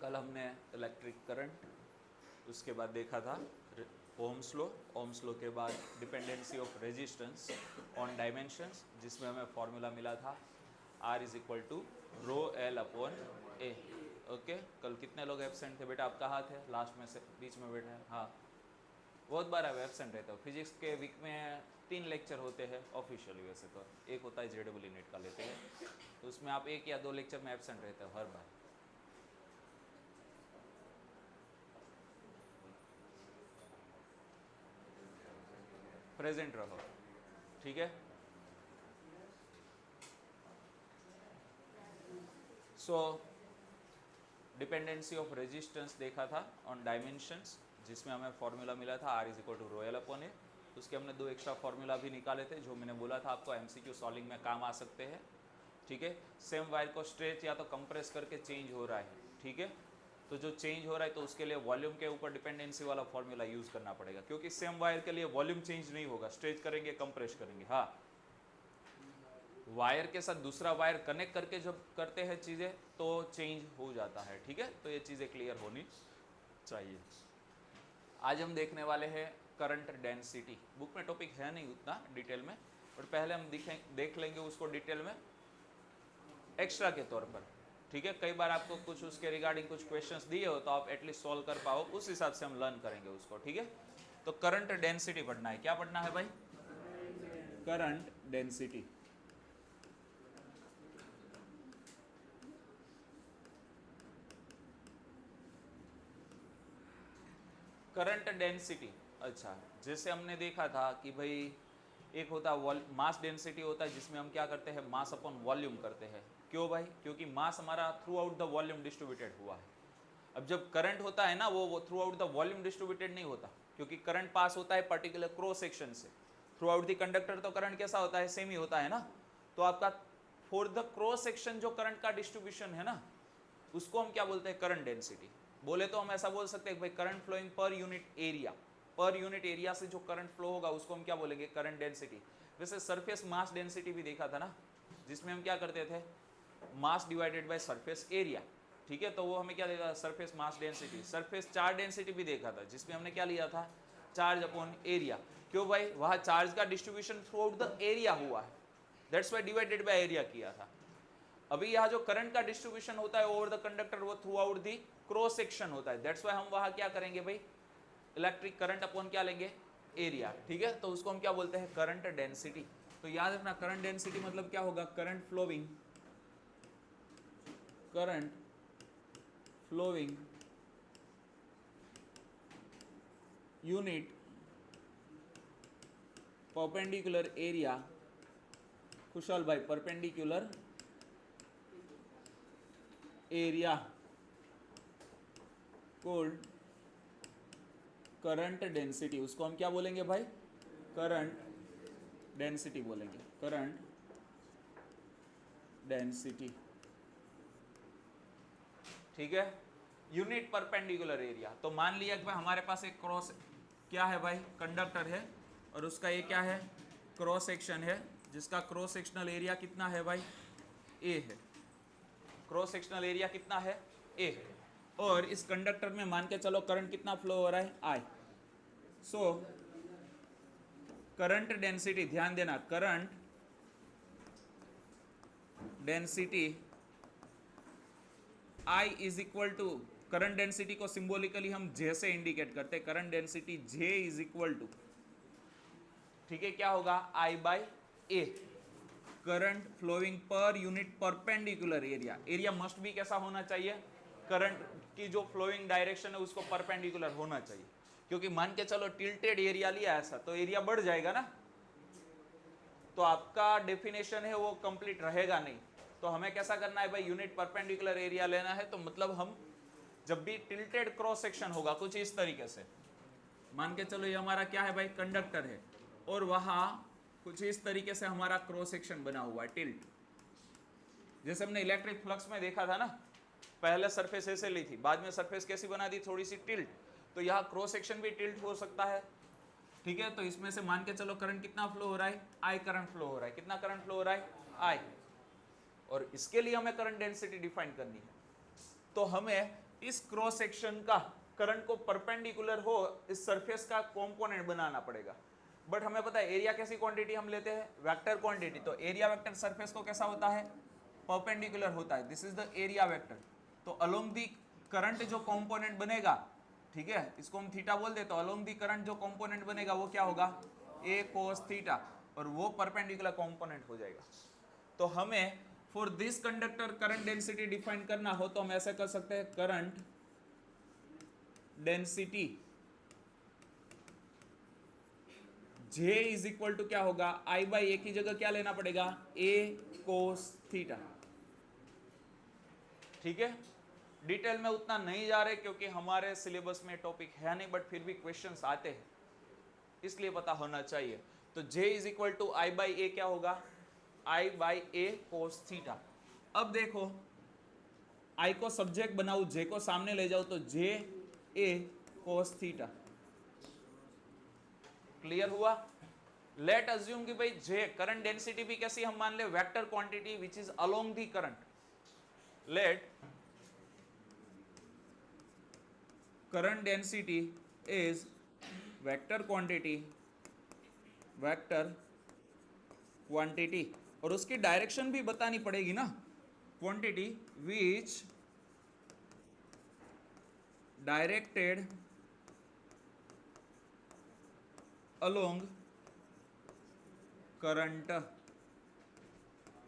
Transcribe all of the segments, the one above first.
कल हमने electric current, उसके बाद देखा था ओम्स लॉ के बाद dependency of resistance on dimensions, जिसमें हमें फॉर्मूला मिला था R is equal to rho L upon A. Okay, कल कितने लोग एब्सेंट थे बेटा? आप कहाँ थे? लास्ट में से बीच में बैठे हैं। हाँ, बहुत बार आप एब्सेंट रहते हो। फिजिक्स के वीक में 3 लेक्चर होते हैं ऑफिशियली, वैसे तो एक होता है JEE नेट का लेते हैं, तो उसमें आप 1 या 2 लेक्चर में एब्सेंट रहते हो हर बार। प्रेजेंट रहो, ठीक है। सो डिपेंडेंसी ऑफ रेजिस्टेंस देखा था ऑन डायमेंशंस, जिसमें हमें फॉर्मूला मिला था R is equal to rho L upon A. उसके हमने 2 एक्स्ट्रा फॉर्मूला भी निकाले थे, जो मैंने बोला था आपको MCQ सॉल्विंग में काम आ सकते हैं, ठीक है। सेम वायर को स्ट्रेच या तो कंप्रेस करके चेंज हो रहा है, ठीक है। तो जो चेंज हो रहा है तो उसके लिए वॉल्यूम के ऊपर डिपेंडेंसी वाला फॉर्मूला यूज करना पड़ेगा, क्योंकि सेम वायर के लिए वॉल्यूम चेंज नहीं होगा, स्ट्रेच करेंगे कंप्रेस करेंगे। हाँ, वायर के साथ दूसरा वायर कनेक्ट करके जब करते हैं चीज़ें तो चेंज हो जाता है, ठीक है। तो ये चीज़ें क्लियर होनी चाहिए। आज हम देखने वाले हैं करंट डेंसिटी। बुक में टॉपिक है नहीं उतना डिटेल में, और पहले हम देख लेंगे उसको डिटेल में एक्स्ट्रा के तौर पर, ठीक है। कई बार आपको कुछ उसके रिगार्डिंग कुछ क्वेश्चंस दिए हो तो आप एटलीस्ट सॉल्व कर पाओ, उस हिसाब से हम लर्न करेंगे उसको, ठीक है। तो करंट डेंसिटी पढ़ना है। क्या पढ़ना है भाई? Current density. करंट डेंसिटी, अच्छा, जैसे हमने देखा था कि भाई एक होता है मास डेंसिटी होता है, जिसमें हम क्या करते हैं, मास अपॉन वॉल्यूम करते हैं। क्यों भाई? क्योंकि मास हमारा through out the volume distributed हुआ है। अब जब करंट होता है ना, वो through out the volume distributed नहीं होता, क्योंकि करंट पास होता है पर्टिकुलर क्रॉस सेक्शन से। थ्रू आउट द कंडक्टर तो करंट कैसा होता है? सेम ही होता है ना। तो आपका फॉर द क्रॉस सेक्शन जो करंट का डिस्ट्रीब्यूशन है ना, उसको हम क्या बोलते हैं? Current density. बोले तो हम ऐसा बोल सकते हैं भाई current flowing per unit area, per unit area से जो करंट फ्लो होगा उसको हम क्या बोलेंगे? करंट डेंसिटी। वैसे सरफेस मास डेंसिटी भी देखा था ना, जिसमें हम क्या करते थे, mass divided by surface area, ठीक है। तो वो हमें क्या देगा? Surface mass density. Surface charge density भी देखा था, जिसमें हमने क्या लिया था? Charge upon area. क्यों भाई? वहां चार्ज का distribution through out the area हुआ है, that's why divided by area किया था। अभी यहाँ जो करंट का डिस्ट्रीब्यूशन होता है ओवर द कंडक्टर, वो through out the cross section होता है, दैट्स वाई हम वहां क्या करेंगे भाई? इलेक्ट्रिक करंट अपॉन क्या लेंगे? एरिया, ठीक है। तो उसको हम क्या बोलते हैं? Current density. तो याद रखना, करंट डेंसिटी मतलब क्या होगा? Current flowing unit perpendicular area. Kushal भाई, perpendicular area called current density. उसको हम क्या बोलेंगे भाई? करंट डेंसिटी बोलेंगे, करंट डेंसिटी, ठीक है। Unit perpendicular area. तो मान लिया कि भाई हमारे पास एक क्रॉस क्या है भाई? कंडक्टर है, और उसका ये क्या है? क्रॉस सेक्शन है, जिसका क्रॉस सेक्शनल एरिया कितना है भाई? ए है। क्रॉस सेक्शनल एरिया कितना है? ए है। और इस कंडक्टर में मान के चलो करंट कितना फ्लो हो रहा है? आई। सो करंट डेंसिटी, ध्यान देना, current density I is equal to, current density को सिंबॉलिकली हम J से इंडिकेट करते हैं। Current density J is equal to, ठीक है, क्या होगा? I by A. Current flowing per unit perpendicular area. Area must भी कैसा होना चाहिए? करंट की जो फ्लोइंग डायरेक्शन है उसको परपेंडिकुलर होना चाहिए, क्योंकि मान के चलो टिल्टेड एरिया लिया ऐसा, तो एरिया बढ़ जाएगा ना, तो आपका डेफिनेशन है वो कंप्लीट रहेगा नहीं। तो हमें कैसा करना है भाई? यूनिट परपेंडिकुलर एरिया लेना है। तो मतलब हम जब भी टिल्टेड क्रॉस सेक्शन होगा कुछ इस तरीके से, मान के चलो ये हमारा क्या है भाई? कंडक्टर है, और वहां कुछ इस तरीके से हमारा क्रॉस सेक्शन बना हुआ है, टिल्ट। जैसे हमने इलेक्ट्रिक फ्लक्स में देखा था ना, पहले सरफेस ऐसे ली थी, बाद में सरफेस कैसी बना दी? थोड़ी सी टिल्ट। तो यहाँ क्रॉस सेक्शन भी टिल्ट हो सकता है, ठीक है। तो इसमें से मान के चलो करंट कितना फ्लो हो रहा है? आई करंट फ्लो हो रहा है। कितना करंट फ्लो हो रहा है? आई। और इसके लिए हमें करंट डेंसिटी डिफाइन करनी है। तो हमें इस क्रॉस सेक्शन का करंट को परपेंडिकुलर हो इस सरफेस का कंपोनेंट बनाना पड़ेगा। बट हमें पता है एरिया कैसी क्वांटिटी हम लेते हैं, वेक्टर क्वांटिटी। तो एरिया वेक्टर सरफेस को कैसा होता है, परपेंडिकुलर होता है। This is the area vector. तो अलोंग दी करंट जो कंपोनेंट बनेगा, ठीक है, इसको हम थीटा बोल देते, तो अलोंग दी करंट जो कंपोनेंट बनेगा वो क्या होगा, ए कोस थीटा, और वो परपेंडिकुलर कंपोनेंट हो जाएगा। तो हमें for this conductor current density define करना हो तो हम ऐसे कर सकते हैं, current density J is equal to क्या होगा, I बाई ए की जगह क्या लेना पड़ेगा, ए कोस थीटा। ठीक है, डिटेल में उतना नहीं जा रहे क्योंकि हमारे सिलेबस में टॉपिक है नहीं, बट फिर भी क्वेश्चंस आते हैं इसलिए पता होना चाहिए। तो J is equal to I by A क्या होगा, I by A cos theta. अब देखो I को सब्जेक्ट बनाऊं, J को सामने ले जाऊं, तो J ए कोस थीटा। क्लियर हुआ। लेट अज्यूम कि भाई J करंट डेंसिटी भी कैसी हम मान ले, vector quantity which is along the current. Let current density is vector quantity, vector quantity, और उसकी डायरेक्शन भी बतानी पड़ेगी ना, quantity which directed along current.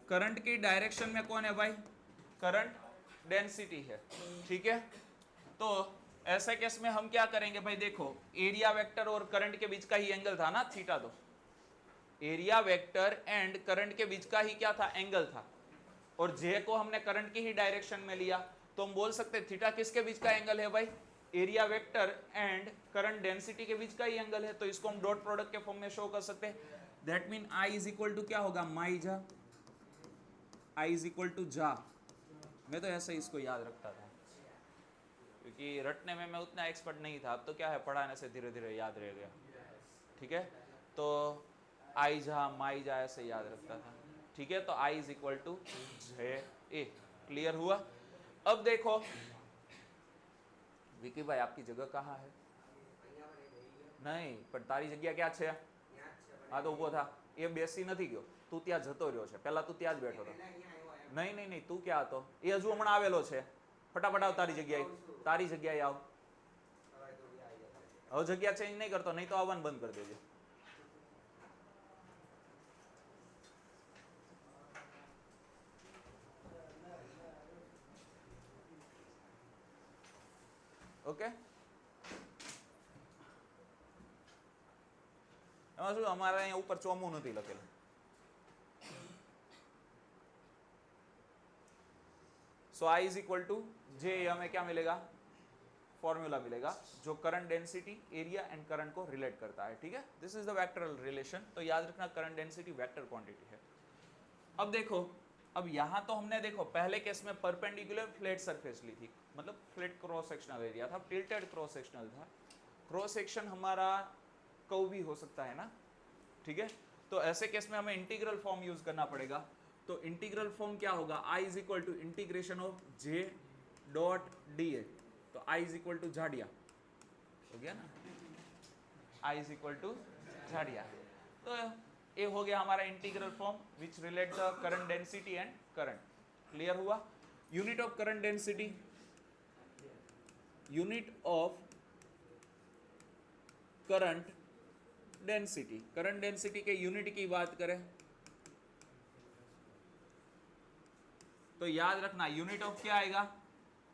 Current की डायरेक्शन में कौन है भाई, करंट डेंसिटी है। ठीक है, तो ऐसे केस में हम क्या करेंगे भाई, देखो एरिया वेक्टर और करंट के बीच का ही एंगल था ना थीटा, तो एरिया वेक्टर एंड करंट के बीच का ही क्या था, एंगल था, और जे को हमने करंट की ही डायरेक्शन में लिया, तो हम बोल सकते हैं थीटा किसके बीच का एंगल है भाई, area vector and current density के बीच का ही एंगल है। तो इसको हम डॉट प्रोडक्ट के फॉर्म में शो कर सकते हैं। That mean I is equal to क्या होगा, माई जा, आई इज इक्वल टू जा। मैं तो ऐसे ही इसको याद रखता था क्योंकि रटने में मैं उतना एक्सपर्ट नहीं था, अब तो क्या है पढ़ाने से धीरे धीरे याद रह गया। ठीक है, तो आई जा माई जा ऐसे याद रखता था। ठीक है, तो I is equal to J A. Clear हुआ। अब देखो विकी भाई आपकी जगह कहाँ है, नहीं પણ તારી જગ્યા ક્યાં છે, હા તો ઊભો થા, એ બેસી નથી ગયો, તું ત્યાં જતો રહ્યો છે, પહેલા તું ત્યાં જ બેઠો હતો, નહીં નહીં નહીં તું ક્યાં હતો, એ હજુ હમણાં આવેલો છે, ફટાફટ આવ તારી જગ્યાએ આવ, હવે જગ્યા ચેન્જ નહીં કરતો, નહીં તો આવવાનું બંધ કરી દેજે। ઓકે, એમાં શું અમારે અહીંયા ઉપર ચોમું નથી લખેલું। सो आई इज इक्वल टू जे, हमें क्या मिलेगा, फॉर्मूला मिलेगा जो current density area and current को रिलेट करता है। ठीक है, दिस इज द वेक्टरल रिलेशन। तो याद रखना करंट डेंसिटी वेक्टर क्वांटिटी है। अब देखो, अब यहाँ तो हमने देखो पहले केस में परपेंडिकुलर फ्लैट सरफेस ली थी, मतलब फ्लैट क्रॉस सेक्शनल एरिया था, टिल्टेड क्रॉस सेक्शनल था। क्रॉस सेक्शन हमारा कर्व भी हो सकता है ना। ठीक है, तो ऐसे केस में हमें इंटीग्रल फॉर्म यूज करना पड़ेगा। तो इंटीग्रल फॉर्म क्या होगा, I is equal to integration of J dot D A. तो I इज इक्वल टू झाड़िया हो गया ना, I इज इक्वल टू झाड़िया। तो ये हो गया हमारा integral form which relate the current density and current. Clear हुआ। Unit of current density, unit of current density, current density के यूनिट की बात करें तो याद रखना यूनिट ऑफ क्या आएगा,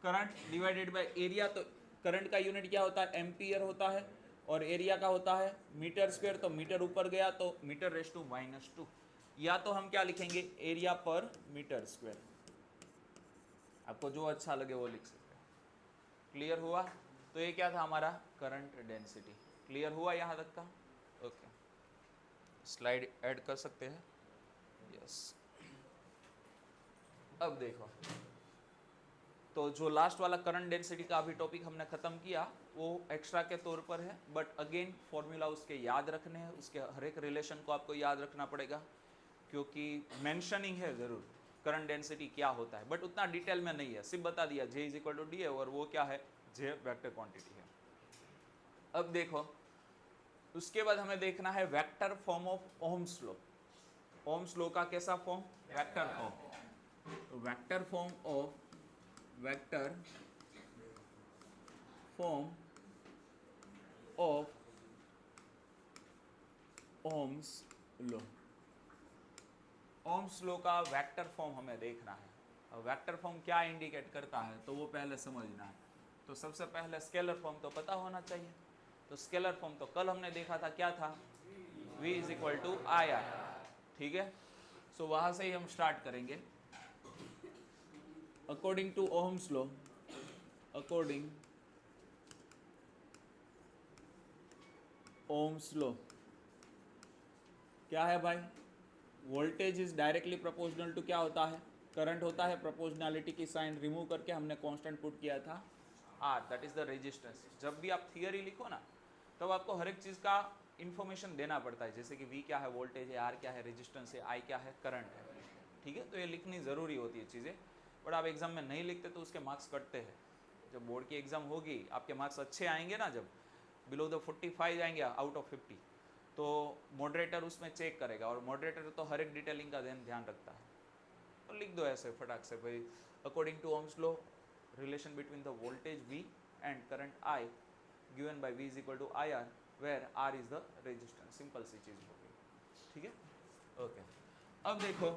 करंट डिवाइडेड बाय एरिया। तो करंट का यूनिट क्या होता है, एम्पियर होता है, और एरिया का होता है मीटर स्क्वायर। तो मीटर ऊपर गया तो मीटर रेज टू -2, या तो हम क्या लिखेंगे, एरिया पर मीटर स्क्वायर। आपको जो अच्छा लगे वो लिख सकते हैं। क्लियर हुआ। तो ये क्या था हमारा करंट डेंसिटी। क्लियर हुआ यहाँ तक का। ओके, स्लाइड ऐड कर सकते हैं। यस, अब देखो, तो जो लास्ट वाला करंट डेंसिटी का अभी टॉपिक हमने खत्म किया वो एक्स्ट्रा के तौर पर है, बट अगेन फॉर्मूला उसके याद रखने हैं, उसके हर एक रिलेशन को आपको याद रखना पड़ेगा क्योंकि मेंशनिंग है ज़रूर। करंट डेंसिटी क्या होता है, बट उतना डिटेल में नहीं है, सिर्फ बता दिया J is equal to D है और वो क्या है, J वेक्टर क्वांटिटी है। अब देखो उसके बाद हमें देखना है vector form of Ohm's law. Ohm's law का कैसा form, vector form. Vector form of Ohm's law. Ohm's law का वेक्टर फॉर्म हमें देखना है। अब वेक्टर फॉर्म क्या इंडिकेट करता है तो वो पहले समझना है। तो सबसे पहले स्केलर फॉर्म तो पता होना चाहिए। तो स्केलर फॉर्म तो कल हमने देखा था, क्या था, V is equal to I R, ठीक है। सो वहां से ही हम स्टार्ट करेंगे। According to Ohm's law, according Ohm's law क्या है भाई, voltage is directly proportional to क्या होता है, करंट होता है। प्रोपोर्शनैलिटी की साइन रिमूव करके हमने कांस्टेंट पुट किया था R, that is the resistance. जब भी आप थियरी लिखो ना तब आपको हर एक चीज़ का इन्फॉर्मेशन देना पड़ता है, जैसे कि V क्या है, वोल्टेज है, R क्या है, रेजिस्टेंस है, I क्या है, करंट है, ठीक है। तो ये लिखनी ज़रूरी होती है चीज़ें, बट आप एग्जाम में नहीं लिखते तो उसके मार्क्स कटते हैं। जब बोर्ड की एग्जाम होगी आपके मार्क्स अच्छे आएंगे ना, जब बिलो द 45 आएंगे आउट ऑफ 50, तो मॉडरेटर उसमें चेक करेगा, और मॉडरेटर तो हर एक डिटेलिंग का ध्यान रखता है। तो लिख दो ऐसे फटाक से भाई, according to Ohm's law relation between the voltage V and current I given by V is equal to I R, where R is the resistance. Simple सी चीज़ हो गई, ठीक है, ओके। अब देखो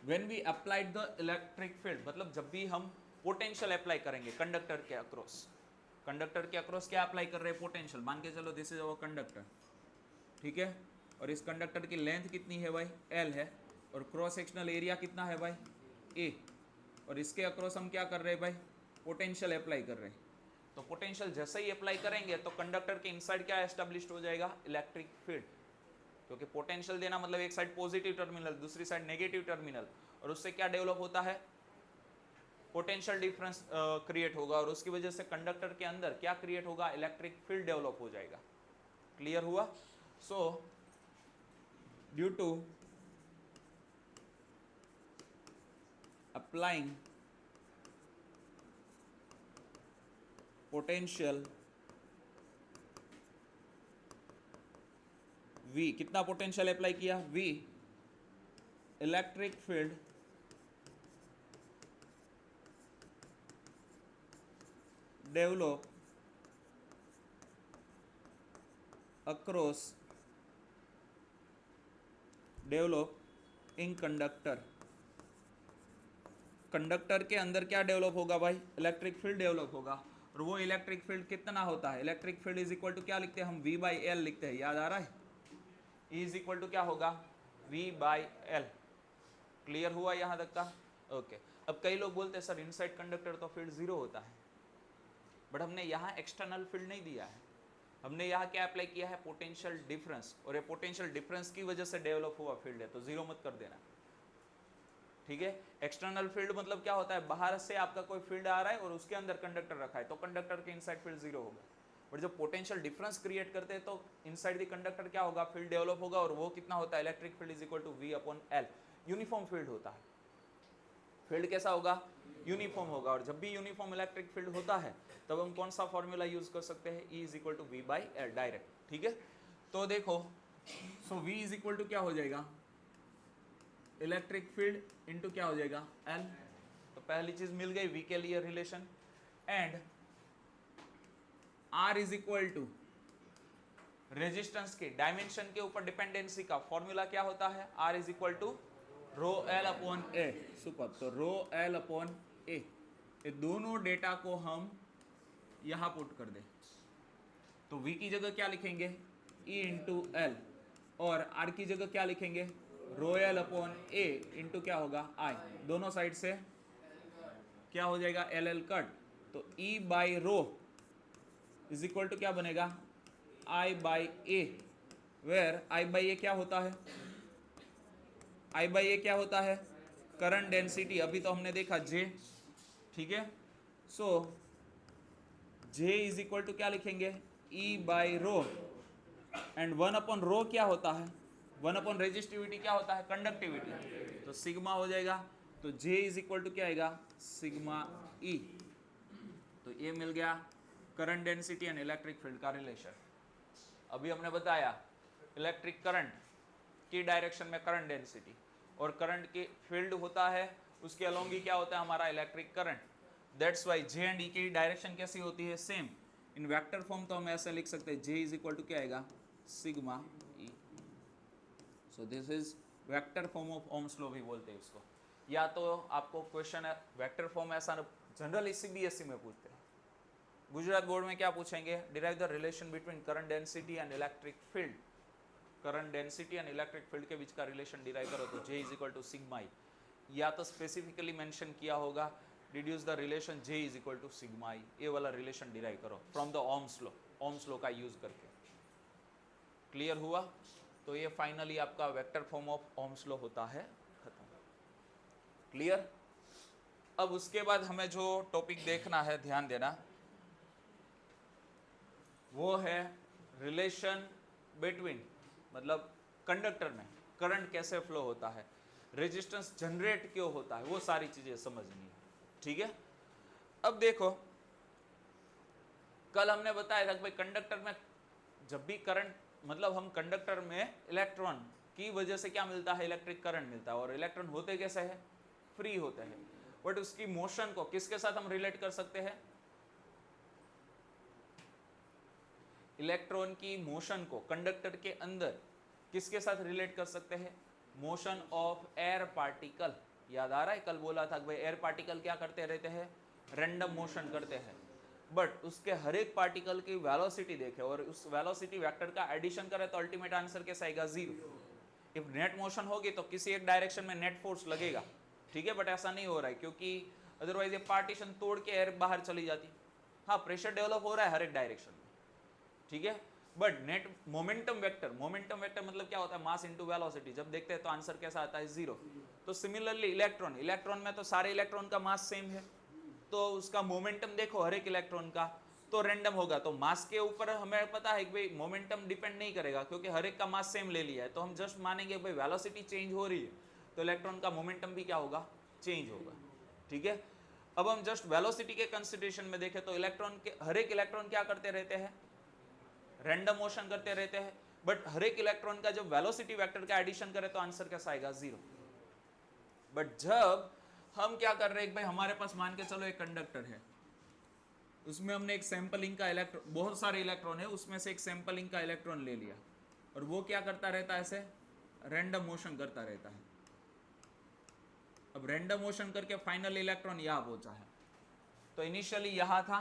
when we applied the electric field, मतलब जब भी हम पोटेंशियल अप्लाई करेंगे कंडक्टर के अक्रॉस, कंडक्टर के अक्रॉस क्या अप्लाई कर रहे हैं, पोटेंशियल। मान के चलो दिस इज अवर कंडक्टर, ठीक है, और इस कंडक्टर की लेंथ कितनी है भाई, L है, और क्रॉस सेक्शनल एरिया कितना है भाई, A, और इसके अक्रॉस हम क्या कर रहे हैं भाई, पोटेंशियल अप्लाई कर रहे हैं। तो पोटेंशियल जैसे ही अप्लाई करेंगे तो कंडक्टर के इनसाइड क्या एस्टेब्लिश्ड हो जाएगा, इलेक्ट्रिक फील्ड। क्योंकि पोटेंशियल देना मतलब एक साइड पॉजिटिव टर्मिनल, दूसरी साइड नेगेटिव टर्मिनल, और उससे क्या डेवलप होता है, पोटेंशियल डिफरेंस क्रिएट होगा, और उसकी वजह से कंडक्टर के अंदर क्या क्रिएट होगा, इलेक्ट्रिक फील्ड डेवलप हो जाएगा। क्लियर हुआ। So due to applying potential V, कितना पोटेंशियल अप्लाई किया, V, electric field develop across in conductor. Conductor के अंदर क्या डेवलप होगा भाई, इलेक्ट्रिक फील्ड डेवलप होगा, और वो इलेक्ट्रिक फील्ड कितना होता है, electric field is equal to क्या लिखते हैं हम, V बाई एल लिखते हैं, याद आ रहा है, E इज इक्वल टू क्या होगा, V बाई एल। क्लियर हुआ यहाँ तक का, ओके। अब कई लोग बोलते हैं सर इनसाइड कंडक्टर तो फील्ड 0 होता है, बट हमने यहाँ एक्सटर्नल फील्ड नहीं दिया है, हमने यहाँ क्या अप्लाई किया है, पोटेंशियल डिफरेंस, और ये पोटेंशियल डिफरेंस की वजह से डेवलप हुआ फील्ड है, तो 0 मत कर देना, ठीक है। एक्सटर्नल फील्ड मतलब क्या होता है, बाहर से आपका कोई फील्ड आ रहा है और उसके अंदर कंडक्टर रखा है, तो कंडक्टर के इनसाइड फील्ड 0 होगा। बट जब पोटेंशियल डिफरेंस क्रिएट करते हैं तो इनसाइड द कंडक्टर क्या होगा, फील्ड डेवलप होगा, और वो कितना होता है, electric field is equal to V upon L। Uniform field होता है, फील्ड कैसा होगा, यूनिफॉर्म होगा, और जब भी यूनिफॉर्म इलेक्ट्रिक फील्ड होता है तब हम कौन सा फॉर्मूला यूज कर सकते हैं, E is equal to V by L direct, ठीक है। तो देखो so V is equal to क्या हो जाएगा, इलेक्ट्रिक फील्ड इनटू क्या हो जाएगा, L। तो पहली चीज मिल गई V के लिए relation, and R is equal to resistance के डायमेंशन के ऊपर डिपेंडेंसी का फॉर्मूला क्या होता है, R is equal to rho L upon A. Super, तो रो एल अपॉन ए, ये दोनों डेटा को हम यहां पुट कर दें, तो V की जगह क्या लिखेंगे, E इंटू एल, और R की जगह क्या लिखेंगे, rho L upon A into क्या होगा, I। दोनों साइड से क्या हो जाएगा, एल एल कट, तो E by rho is equal to क्या बनेगा, I by A, where I by A क्या होता है, I बाई ए क्या होता है, करंट डेंसिटी, अभी तो हमने देखा J, ठीक है। सो J इज इक्वल टू क्या लिखेंगे, E बाई रो, एंड 1 अपॉन रो क्या होता है, 1 अपॉन रेजिस्टिविटी क्या होता है, कंडक्टिविटी, तो सिग्मा हो जाएगा, तो J इज इक्वल टू क्या आएगा, सिग्मा E। तो ये मिल गया current density and electric field का रिलेशन। अभी हमने बताया इलेक्ट्रिक करंट की डायरेक्शन में करंट डेंसिटी, और करंट की फील्ड होता है उसके अलोंग ही क्या होता है हमारा electric current. That's why J and E की डायरेक्शन कैसी होती है, सेम। इन वेक्टर फॉर्म तो हम ऐसे लिख सकते हैं, J इज इक्वल टू क्या आएगा, sigma E। So this is vector form of Ohm's law भी बोलते हैं इसको। या तो आपको क्वेश्चन है वेक्टर फॉर्म ऐसा जनरली CBSE में पूछते हैं, गुजरात बोर्ड में क्या पूछेंगे, derive the relation between current density and electric field. Current density and electric field के बीच का रिलेशन डिराइव करो तो J is equal to sigma E. या तो स्पेसिफिकली मेंशन किया होगा deduce the relation J is equal to sigma E, ये वाला रिलेशन डिराइव करो फ्रॉम द ओम्स लॉ का यूज करके। क्लियर हुआ? तो ये फाइनली आपका vector form of Ohm's law होता है खत्म। क्लियर? अब उसके बाद हमें जो टॉपिक देखना है, ध्यान देना, वो है रिलेशन बिटवीन, मतलब कंडक्टर में करंट कैसे फ्लो होता है, रेजिस्टेंस जनरेट क्यों होता है, वो सारी चीजें समझनी है। ठीक है? अब देखो, कल हमने बताया था कि भाई कंडक्टर में जब भी करंट, मतलब हम कंडक्टर में इलेक्ट्रॉन की वजह से क्या मिलता है, इलेक्ट्रिक करंट मिलता है, और इलेक्ट्रॉन होते कैसे हैं, फ्री होते हैं। बट उसकी मोशन को किसके साथ हम रिलेट कर सकते हैं, इलेक्ट्रॉन की मोशन को कंडक्टर के अंदर किसके साथ रिलेट कर सकते हैं, मोशन ऑफ एयर पार्टिकल। याद आ रहा है, कल बोला था कि भाई एयर पार्टिकल क्या करते रहते हैं, रैंडम मोशन करते हैं, बट उसके हर एक पार्टिकल की वेलोसिटी देखे और उस वेलोसिटी वेक्टर का एडिशन करे तो अल्टीमेट आंसर कैसा आएगा, 0। इफ नेट मोशन होगी तो किसी एक डायरेक्शन में नेट फोर्स लगेगा, ठीक है, बट ऐसा नहीं हो रहा है क्योंकि अदरवाइज ये पार्टीशन तोड़ के एयर बाहर चली जाती। हाँ, प्रेशर डेवलप हो रहा है हर एक डायरेक्शन में, ठीक है, बट नेट मोमेंटम वेक्टर मतलब क्या होता है, मास इनटू वेलोसिटी। जब देखते हैं तो आंसर कैसा आता है, 0। तो सिमिलरली इलेक्ट्रॉन में तो सारे इलेक्ट्रॉन का मास सेम है, तो उसका मोमेंटम देखो हर एक इलेक्ट्रॉन का तो रैंडम होगा। तो मास के ऊपर हमें पता है कि भाई मोमेंटम डिपेंड नहीं करेगा क्योंकि हर एक का मास सेम ले लिया है, तो हम जस्ट मानेंगे भाई वेलोसिटी चेंज हो रही है तो इलेक्ट्रॉन का मोमेंटम भी क्या होगा, चेंज होगा। ठीक है, अब हम जस्ट वेलोसिटी के कंसिडरेशन में देखें तो इलेक्ट्रॉन के हर एक इलेक्ट्रॉन क्या करते रहते हैं, रैंडम मोशन करते रहते हैं, बट हर एक इलेक्ट्रॉन का जब वेलोसिटी वेक्टर का एडिशन करें तो आंसर कैसा आएगा, 0। बट जब हम क्या कर रहे हैं, भाई हमारे पास मान के चलो एक कंडक्टर है, उसमें हमने एक सैंपलिंग का इलेक्ट्रॉन, बहुत सारे इलेक्ट्रॉन है, उसमें से एक सैंपलिंग का इलेक्ट्रॉन ले लिया और वो क्या करता रहता है, ऐसे रैंडम मोशन करता रहता है। अब रैंडम मोशन करके फाइनल इलेक्ट्रॉन यहां पहुंचा है, तो इनिशियली यहां था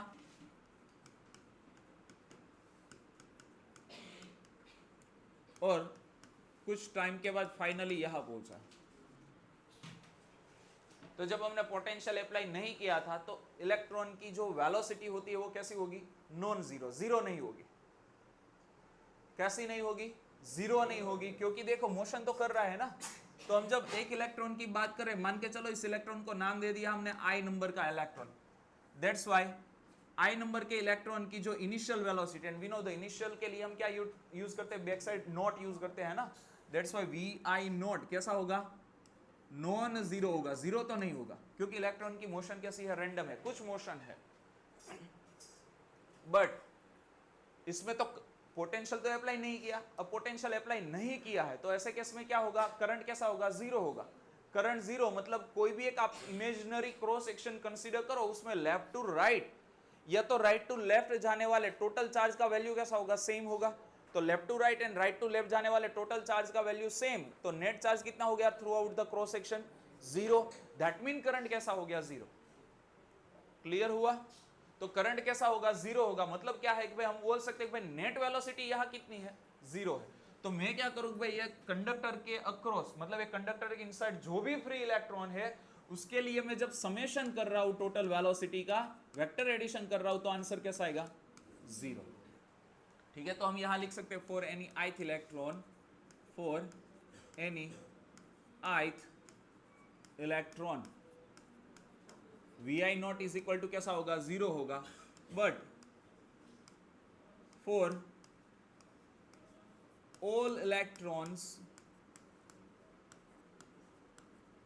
और कुछ टाइम के बाद फाइनली यहां पहुंचा। तो जब हमने पोटेंशियल अप्लाई नहीं किया था तो इलेक्ट्रॉन की जो वेलोसिटी होती है वो कैसी होगी, नॉन जीरो, जीरो नहीं होगी। कैसी नहीं होगी, जीरो नहीं होगी, क्योंकि देखो मोशन तो कर रहा है ना। तो हम जब एक इलेक्ट्रॉन की बात करें, मान के चलो इस इलेक्ट्रॉन को नाम दे दिया हमने आई नंबर का electron, that's why I number के इलेक्ट्रॉन की जो initial velocity, and we know the initial के लिए हम क्या यूज करते हैं, बैक साइड नॉट यूज करते हैं ना, that's why V I naught कैसा होगा, नॉन जीरो होगा, जीरो तो नहीं होगा क्योंकि इलेक्ट्रॉन की मोशन कैसी है, रैंडम है, कुछ मोशन है। बट इसमें तो पोटेंशियल तो अप्लाई नहीं किया। अब पोटेंशियल अप्लाई नहीं किया है तो ऐसे केस में क्या होगा, करंट कैसा होगा, जीरो होगा। करंट जीरो मतलब कोई भी एक आप इमेजिनरी क्रॉस सेक्शन कंसीडर करो, उसमें लेफ्ट टू राइट या तो राइट टू लेफ्ट जाने वाले टोटल चार्ज का वैल्यू कैसा होगा, सेम होगा। तो left to right and right to left जाने वाले टोटल चार्ज का वैल्यू सेम, तो नेट चार्ज कितना हो गया throughout the cross section, 0। That mean current कैसा हो गया, 0। क्लियर हुआ? तो करंट कैसा होगा, 0 होगा। मतलब क्या है कि भाई हम बोल सकते हैं कि भाई नेट वेलोसिटी यहां कितनी है, 0 है। तो मैं क्या करूं भाई, ये कंडक्टर के अक्रॉस, मतलब एक कंडक्टर के इनसाइड जो भी फ्री इलेक्ट्रॉन है उसके लिए मैं जब समेशन कर रहा हूं टोटल वेलोसिटी का, वेक्टर एडिशन कर रहा हूं, तो आंसर कैसा आएगा, 0। ठीक है, तो हम यहां लिख सकते हैं for any ith electron, for any ith electron Vi naught is equal to कैसा होगा, 0 होगा। बट फॉर ऑल इलेक्ट्रॉन्स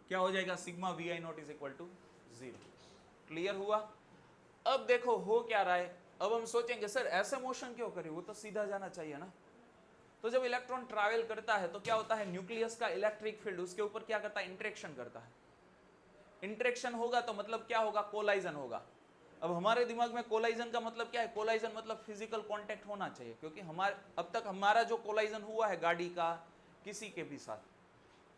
क्या हो जाएगा, sigma V I naught is equal to 0। Clear हुआ? अब देखो हो क्या रहा है, अब हम सोचेंगे सर ऐसे मोशन क्यों करे, वो तो सीधा जाना चाहिए ना। तो जब इलेक्ट्रॉन ट्रैवल करता है तो क्या होता है, न्यूक्लियस का इलेक्ट्रिक फील्ड उसके ऊपर क्या करता है, इंटरेक्शन करता है। इंटरेक्शन होगा तो मतलब क्या होगा, कोलाइजन होगा। अब हमारे दिमाग में कोलाइजन का मतलब क्या है, कोलाइजन मतलब फिजिकल कांटेक्ट होना चाहिए, क्योंकि हमारे अब तक हमारा जो कोलाइजन हुआ है गाड़ी का किसी के भी साथ,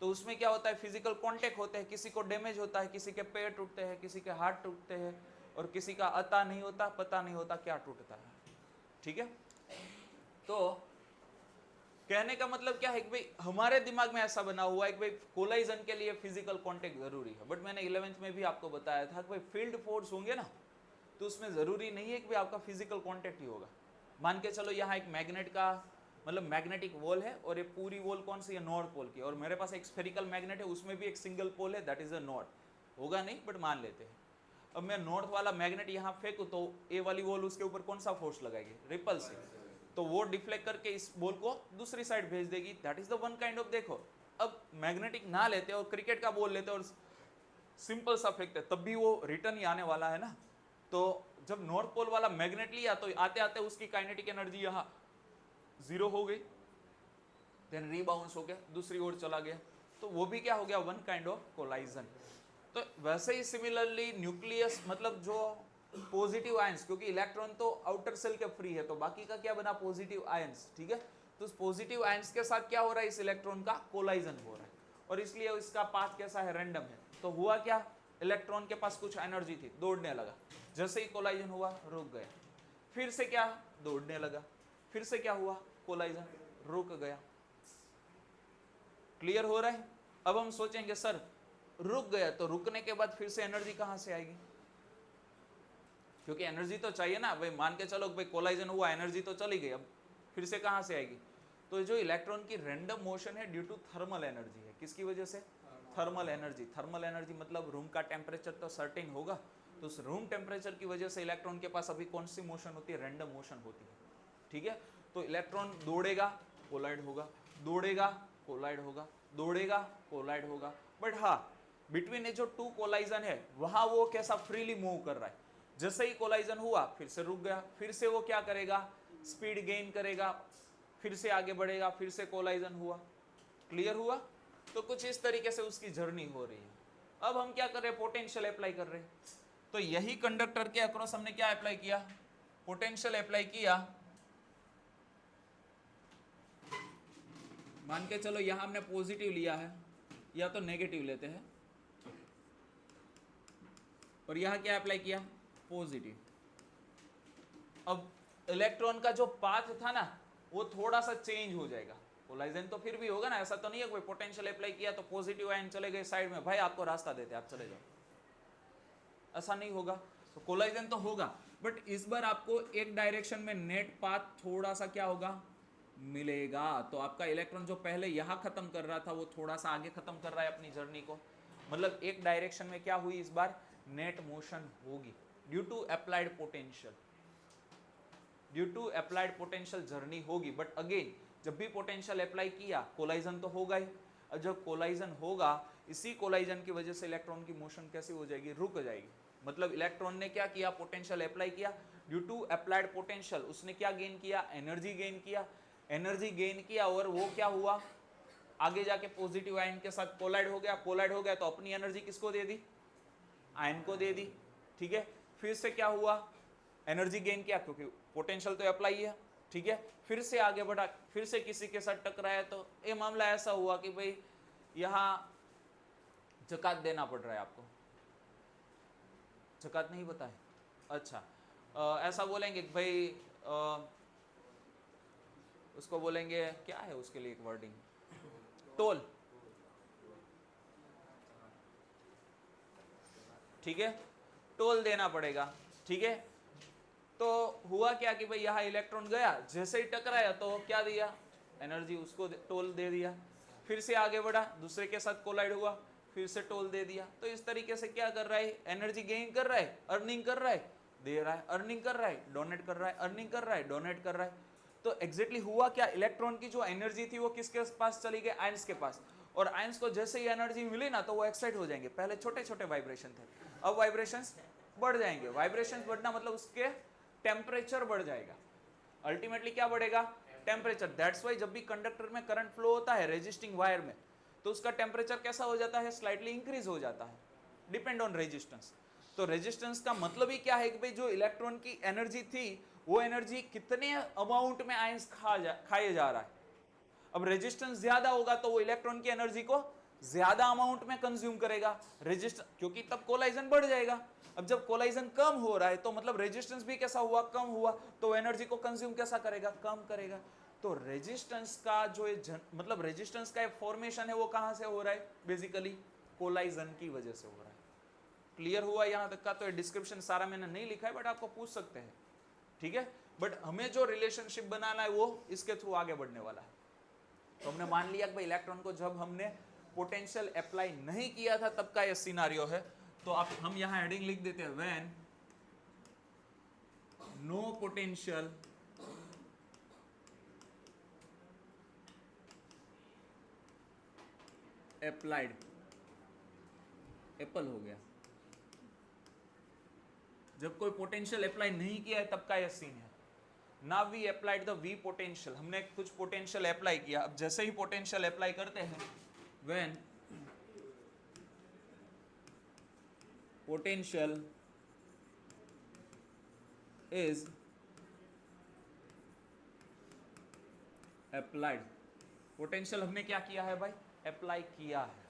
तो उसमें क्या होता है, फिजिकल कांटेक्ट होते हैं, किसी को डैमेज होता है, किसी के पैर टूटते हैं, किसी के हाथ टूटते हैं, और किसी का अता नहीं होता, पता नहीं होता क्या टूटता है। ठीक है, तो कहने का मतलब क्या है कि भाई हमारे दिमाग में ऐसा बना हुआ है कि भाई कोलाइजन के लिए फिजिकल कांटेक्ट जरूरी है। बट मैंने 11th में भी आपको बताया था कि भाई फील्ड फोर्स होंगे ना, तो उसमें जरूरी नहीं है कि भाई आपका फिजिकल कांटेक्ट ही होगा। मान के चलो यहाँ एक मैग्नेट का मतलब मैग्नेटिक वॉल है, और ये पूरी वॉल कौन सी है, नॉर्थ पोल की, और मेरे पास एक स्फेरिकल मैग्नेट है, उसमें भी एक सिंगल पोल है, दैट इज अ नॉर्थ, होगा नहीं बट मान लेते हैं। अब मैं नॉर्थ वाला मैग्नेट यहाँ फेंकूँ तो ए वाली वॉल उसके ऊपर कौन सा फोर्स लगाएगी, रिपल्सिव, तो वो डिफ्लेक्ट करके इस बॉल को दूसरी साइड भेज देगी, that is the one kind of. देखो अब मैग्नेटिक ना लेते और क्रिकेट का बॉल लेते और सिंपल सा फेंकते तब भी वो रिटर्न ही आने वाला है ना। तो जब नॉर्थ पोल वाला मैग्नेट लिया तो आते आते उसकी काइनेटिक एनर्जी यहाँ 0 हो गई, देन रीबाउंस हो गया, दूसरी ओर चला गया, तो वो भी क्या हो गया, वन काइंड ऑफ कोलाइजन। तो वैसे ही सिमिलरली न्यूक्लियस मतलब जो पॉजिटिव आयंस, क्योंकि इलेक्ट्रॉन तो आउटर सेल के फ्री है, तो बाकी का क्या बना, पॉजिटिव आयंस। ठीक है, तो उस पॉजिटिव आयंस के साथ क्या हो रहा है, इस इलेक्ट्रॉन का कोलाइजन हो रहा है, और इसलिए इसका पाथ कैसा है, रैंडम है। तो हुआ क्या, इलेक्ट्रॉन के पास कुछ एनर्जी थी, दौड़ने लगा, जैसे ही कोलाइजन हुआ रुक गया, फिर से क्या, दौड़ने लगा, फिर से क्या हुआ, कोलाइजन, रुक गया। क्लियर हो रहा है? अब हम सोचेंगे सर रुक गया, तो रुकने के बाद फिर से एनर्जी कहां से आएगी, क्योंकि एनर्जी तो चाहिए ना भाई। मान के चलो भाई कोलाइजन हुआ, एनर्जी तो चली गई, अब फिर से कहां से आएगी। तो जो इलेक्ट्रॉन की रैंडम मोशन है ड्यू टू थर्मल एनर्जी है, किसकी वजह से, थर्मल एनर्जी। थर्मल एनर्जी मतलब रूम का टेम्परेचर तो सर्टेन होगा, तो उस रूम टेम्परेचर की वजह से इलेक्ट्रॉन के पास अभी कौन सी मोशन होती है, रैंडम मोशन होती है। ठीक है, तो इलेक्ट्रॉन दौड़ेगा, कोलाइड होगा, दौड़ेगा, कोलाइड होगा, दौड़ेगा, कोलाइड होगा। बट हाँ, बिटवीन ये जो टू कोलाइजन है वहां वो कैसा फ्रीली मूव कर रहा है। जैसे ही कोलाइजन हुआ फिर से रुक गया, फिर से वो क्या करेगा, स्पीड गेन करेगा, फिर से आगे बढ़ेगा, फिर से कोलाइजन हुआ। क्लियर हुआ? तो कुछ इस तरीके से उसकी जर्नी हो रही है। अब हम क्या कर रहे हैं, पोटेंशियल अप्लाई कर रहे हैं। तो यही कंडक्टर के अक्रॉस हमने क्या अप्लाई किया, पोटेंशियल अप्लाई किया। मान के चलो यहां हमने पॉजिटिव लिया है, या तो नेगेटिव लेते हैं, और यहां क्या अप्लाई किया, पॉजिटिव। अब इलेक्ट्रॉन का जो पाथ था ना वो थोड़ा सा चेंज हो जाएगा, कोलाइजन तो फिर भी होगा ना। ऐसा तो नहीं है कोई पोटेंशियल अप्लाई किया तो पॉजिटिव आयन चले गए साइड में, भाई आपको रास्ता देते आप चले जाओ, ऐसा नहीं होगा। तो कोलाइजन तो होगा, बट इस बार आपको एक डायरेक्शन में नेट पाथ थोड़ा सा क्या होगा, मिलेगा। तो आपका इलेक्ट्रॉन जो पहले यहां खत्म कर रहा था वो थोड़ा सा आगे खत्म कर रहा है अपनी जर्नी को, मतलब एक डायरेक्शन में क्या हुई, इस बार नेट मोशन होगी due to applied potential, due to applied potential journey होगी। बट अगेन जब भी पोटेंशियल अप्लाई किया कोलाइजन तो होगा ही, और जब कोलाइजन होगा इसी कोलाइजन की वजह से इलेक्ट्रॉन की मोशन कैसी हो जाएगी, रुक जाएगी। मतलब इलेक्ट्रॉन ने क्या किया, पोटेंशियल अप्लाई किया, ड्यू टू अप्लाइड पोटेंशियल उसने क्या गेन किया, एनर्जी गेन किया, एनर्जी गेन किया, और वो क्या हुआ, आगे जाके पॉजिटिव आयन के साथ कोलाइड हो गया, कोलाइड हो गया तो अपनी एनर्जी किसको दे दी, आयन को दे दी। ठीक है, फिर से क्या हुआ, एनर्जी गेन किया क्योंकि पोटेंशियल तो अप्लाई है। ठीक है, फिर से आगे बढ़ा, फिर से किसी के साथ टकराया, तो ये मामला ऐसा हुआ कि भाई यहां जकात देना पड़ रहा है आपको। जकात नहीं पता है, अच्छा ऐसा बोलेंगे कि भाई उसको बोलेंगे क्या है उसके लिए एक वर्डिंग, टोल। ठीक है, टोल देना पड़ेगा। ठीक है, तो हुआ क्या कि भाई यहाँ इलेक्ट्रॉन गया, जैसे ही टकराया तो क्या दिया, एनर्जी उसको टोल दे दिया, फिर से आगे बढ़ा, दूसरे के साथ कोलाइड हुआ, फिर से टोल दे दिया। तो इस तरीके से क्या कर रहा है, एनर्जी गेन कर रहा है, अर्निंग कर रहा है, दे रहा है, अर्निंग कर रहा है, डोनेट कर रहा है, अर्निंग कर रहा है, डोनेट कर रहा है। तो एग्जैक्टली हुआ क्या, इलेक्ट्रॉन की जो एनर्जी थी वो किसके पास चली गई, आयंस के पास, और आयंस को जैसे ही एनर्जी मिली ना तो वो एक्साइट हो जाएंगे। पहले छोटे छोटे वाइब्रेशन थे, अब वाइब्रेशंस बढ़ जाएंगे। वाइब्रेशंस बढ़ना मतलब उसके टेम्परेचर बढ़ जाएगा। अल्टीमेटली क्या बढ़ेगा? टेम्परेचर। दैट्स वाई जब भी कंडक्टर में करंट फ्लो होता है रेजिस्टिंग वायर में, तो उसका टेम्परेचर कैसा हो जाता है? स्लाइटली इंक्रीज हो जाता है, डिपेंड ऑन रेजिस्टेंस। तो रेजिस्टेंस का मतलब ही क्या है कि भाई जो इलेक्ट्रॉन की एनर्जी थी वो एनर्जी कितने अमाउंट में आयंस खाए जा रहा है। अब रेजिस्टेंस ज्यादा होगा तो वो इलेक्ट्रॉन की एनर्जी को ज्यादा अमाउंट में कंज्यूम करेगा, रेजिस्टेंस, क्योंकि तब कोलाइजन बढ़ जाएगा। अब जब कोलाइजन कम हो रहा है तो मतलब रेजिस्टेंस भी कैसा हुआ? कम हुआ। तो एनर्जी को कंज्यूम कैसा करेगा? कम करेगा। तो रेजिस्टेंस का जो मतलब रेजिस्टेंस का फॉर्मेशन है वो कहां से हो रहा है? बेसिकली कोलाइजन की वजह से हो रहा है। क्लियर हुआ यहां तक का? तो डिस्क्रिप्शन सारा मैंने नहीं लिखा है, बट आपको पूछ सकते हैं, ठीक है। बट हमें जो रिलेशनशिप बनाना है वो इसके थ्रू आगे बढ़ने वाला है। तो हमने मान लिया कि भाई इलेक्ट्रॉन को जब हमने पोटेंशियल अप्लाई नहीं किया था तब का ये सिनारियो है। तो आप हम यहां हेडिंग लिख देते हैं, when no potential applied, apple हो गया, जब कोई पोटेंशियल अप्लाई नहीं किया है तब का यह सीन है। Now we applied the V potential, हमने कुछ पोटेंशियल अप्लाई किया। अब जैसे ही पोटेंशियल अप्लाई करते हैं, when potential is applied, potential हमने क्या किया है भाई? अप्लाई किया है।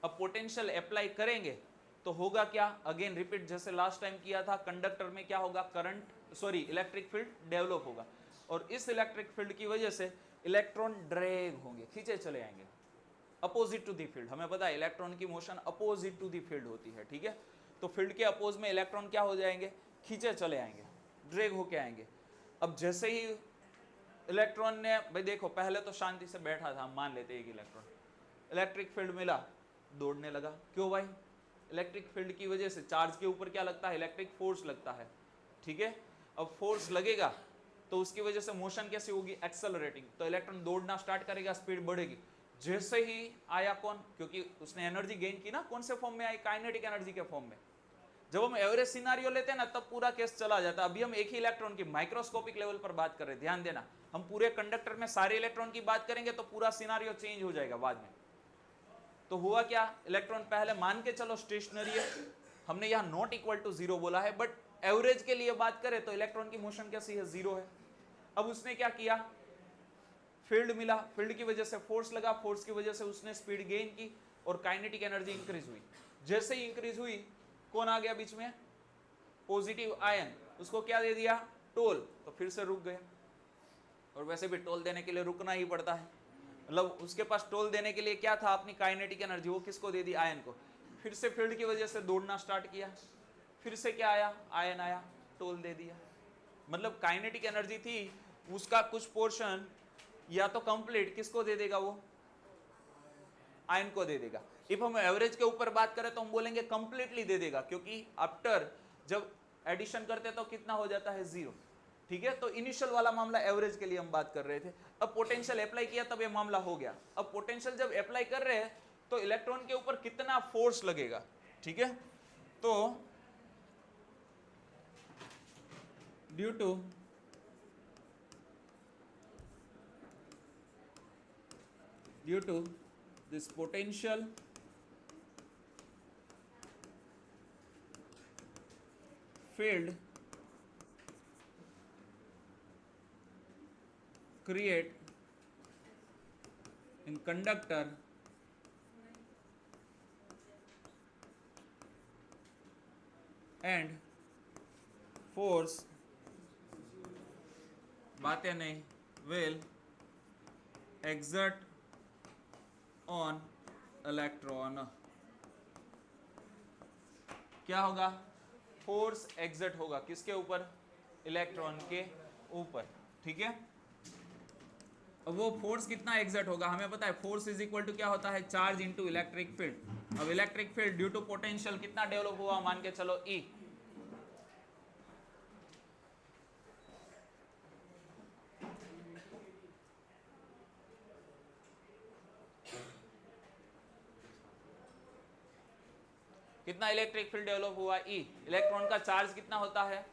अब पोटेंशियल अप्लाई करेंगे तो होगा क्या? अगेन रिपीट, जैसे लास्ट टाइम किया था, कंडक्टर में क्या होगा? Current, sorry, electric field develop होगा, और इस इलेक्ट्रिक फील्ड की वजह से इलेक्ट्रॉन ड्रैग होंगे, खींचे चले आएंगे अपोजिट टू दी फील्ड। हमें पता है इलेक्ट्रॉन की motion opposite to the field होती है, ठीक है। तो फील्ड के अपोज में इलेक्ट्रॉन क्या हो जाएंगे? खींचे चले आएंगे, ड्रैग होके आएंगे। अब जैसे ही इलेक्ट्रॉन ने, भाई देखो पहले तो शांति से बैठा था, हम मान लेते एक इलेक्ट्रॉन, इलेक्ट्रिक फील्ड मिला, दौड़ने लगा। क्यों भाई? इलेक्ट्रिक फील्ड की वजह से चार्ज के ऊपर क्या लगता है? इलेक्ट्रिक फोर्स लगता है, ठीक है। अब फोर्स लगेगा तो उसकी वजह से मोशन कैसी होगी? एक्सेलरेटिंग। तो इलेक्ट्रॉन दौड़ना स्टार्ट करेगा, स्पीड बढ़ेगी। जैसे ही आया कौन? क्योंकि उसने एनर्जी गेन की ना, कौन से फॉर्म में आई? काइनेटिक एनर्जी के फॉर्म में। जब हम एवरेज सिनारियो लेते हैं ना तब पूरा केस चला जाता है। अभी हम एक ही इलेक्ट्रॉन की माइक्रोस्कोपिक लेवल पर बात कर रहे हैं, ध्यान देना। हम पूरे कंडक्टर में सारे इलेक्ट्रॉन की बात करेंगे तो पूरा सिनारियो चेंज हो जाएगा बाद में। तो हुआ क्या? इलेक्ट्रॉन पहले मान के चलो स्टेशनरी है, हमने यहां नॉट इक्वल टू जीरो बोला है, बट एवरेज के लिए बात करें तो इलेक्ट्रॉन की मोशन कैसी है? जीरो है। अब उसने क्या किया? फील्ड मिला, फील्ड की वजह से फोर्स लगा, फोर्स की वजह से उसने स्पीड गेन की और काइनेटिक एनर्जी इंक्रीज हुई। जैसे ही इंक्रीज हुई, कौन आ गया बीच में? Positive ion. उसको क्या दे दिया? टोल। तो फिर से रुक गया, और वैसे भी टोल देने के लिए रुकना ही पड़ता है। मतलब उसके पास टोल देने के लिए क्या था? अपनी काइनेटिक एनर्जी। वो किसको दे दी? आयन को। फिर से फील्ड की वजह से दौड़ना स्टार्ट किया, फिर से क्या आया? आयन आया, टोल दे दिया। मतलब काइनेटिक एनर्जी थी, उसका कुछ पोर्शन या तो कंप्लीट किसको दे देगा? वो आयन को दे देगा। इफ हम एवरेज के ऊपर बात करें तो हम बोलेंगे कंप्लीटली दे देगा, क्योंकि आफ्टर जब एडिशन करते तो कितना हो जाता है? जीरो, ठीक है। तो इनिशियल वाला मामला एवरेज के लिए हम बात कर रहे थे। अब पोटेंशियल अप्लाई किया तब ये मामला हो गया। अब पोटेंशियल जब अप्लाई कर रहे हैं तो इलेक्ट्रॉन के ऊपर कितना फोर्स लगेगा, ठीक है। तो due to this potential field create in conductor and force, बातें नहीं, will exert on electron। क्या होगा? फोर्स एक्सर्ट होगा किसके ऊपर? इलेक्ट्रॉन के ऊपर, ठीक है। अब वो फोर्स कितना एक्सर्ट होगा? हमें पता है फोर्स इज इक्वल टू क्या होता है? Charge into electric field. अब electric field due to potential कितना डेवलप हुआ? मान के चलो E। कितना इलेक्ट्रिक फील्ड डेवलप हुआ, ई। इलेक्ट्रॉन का चार्ज कितना होता है,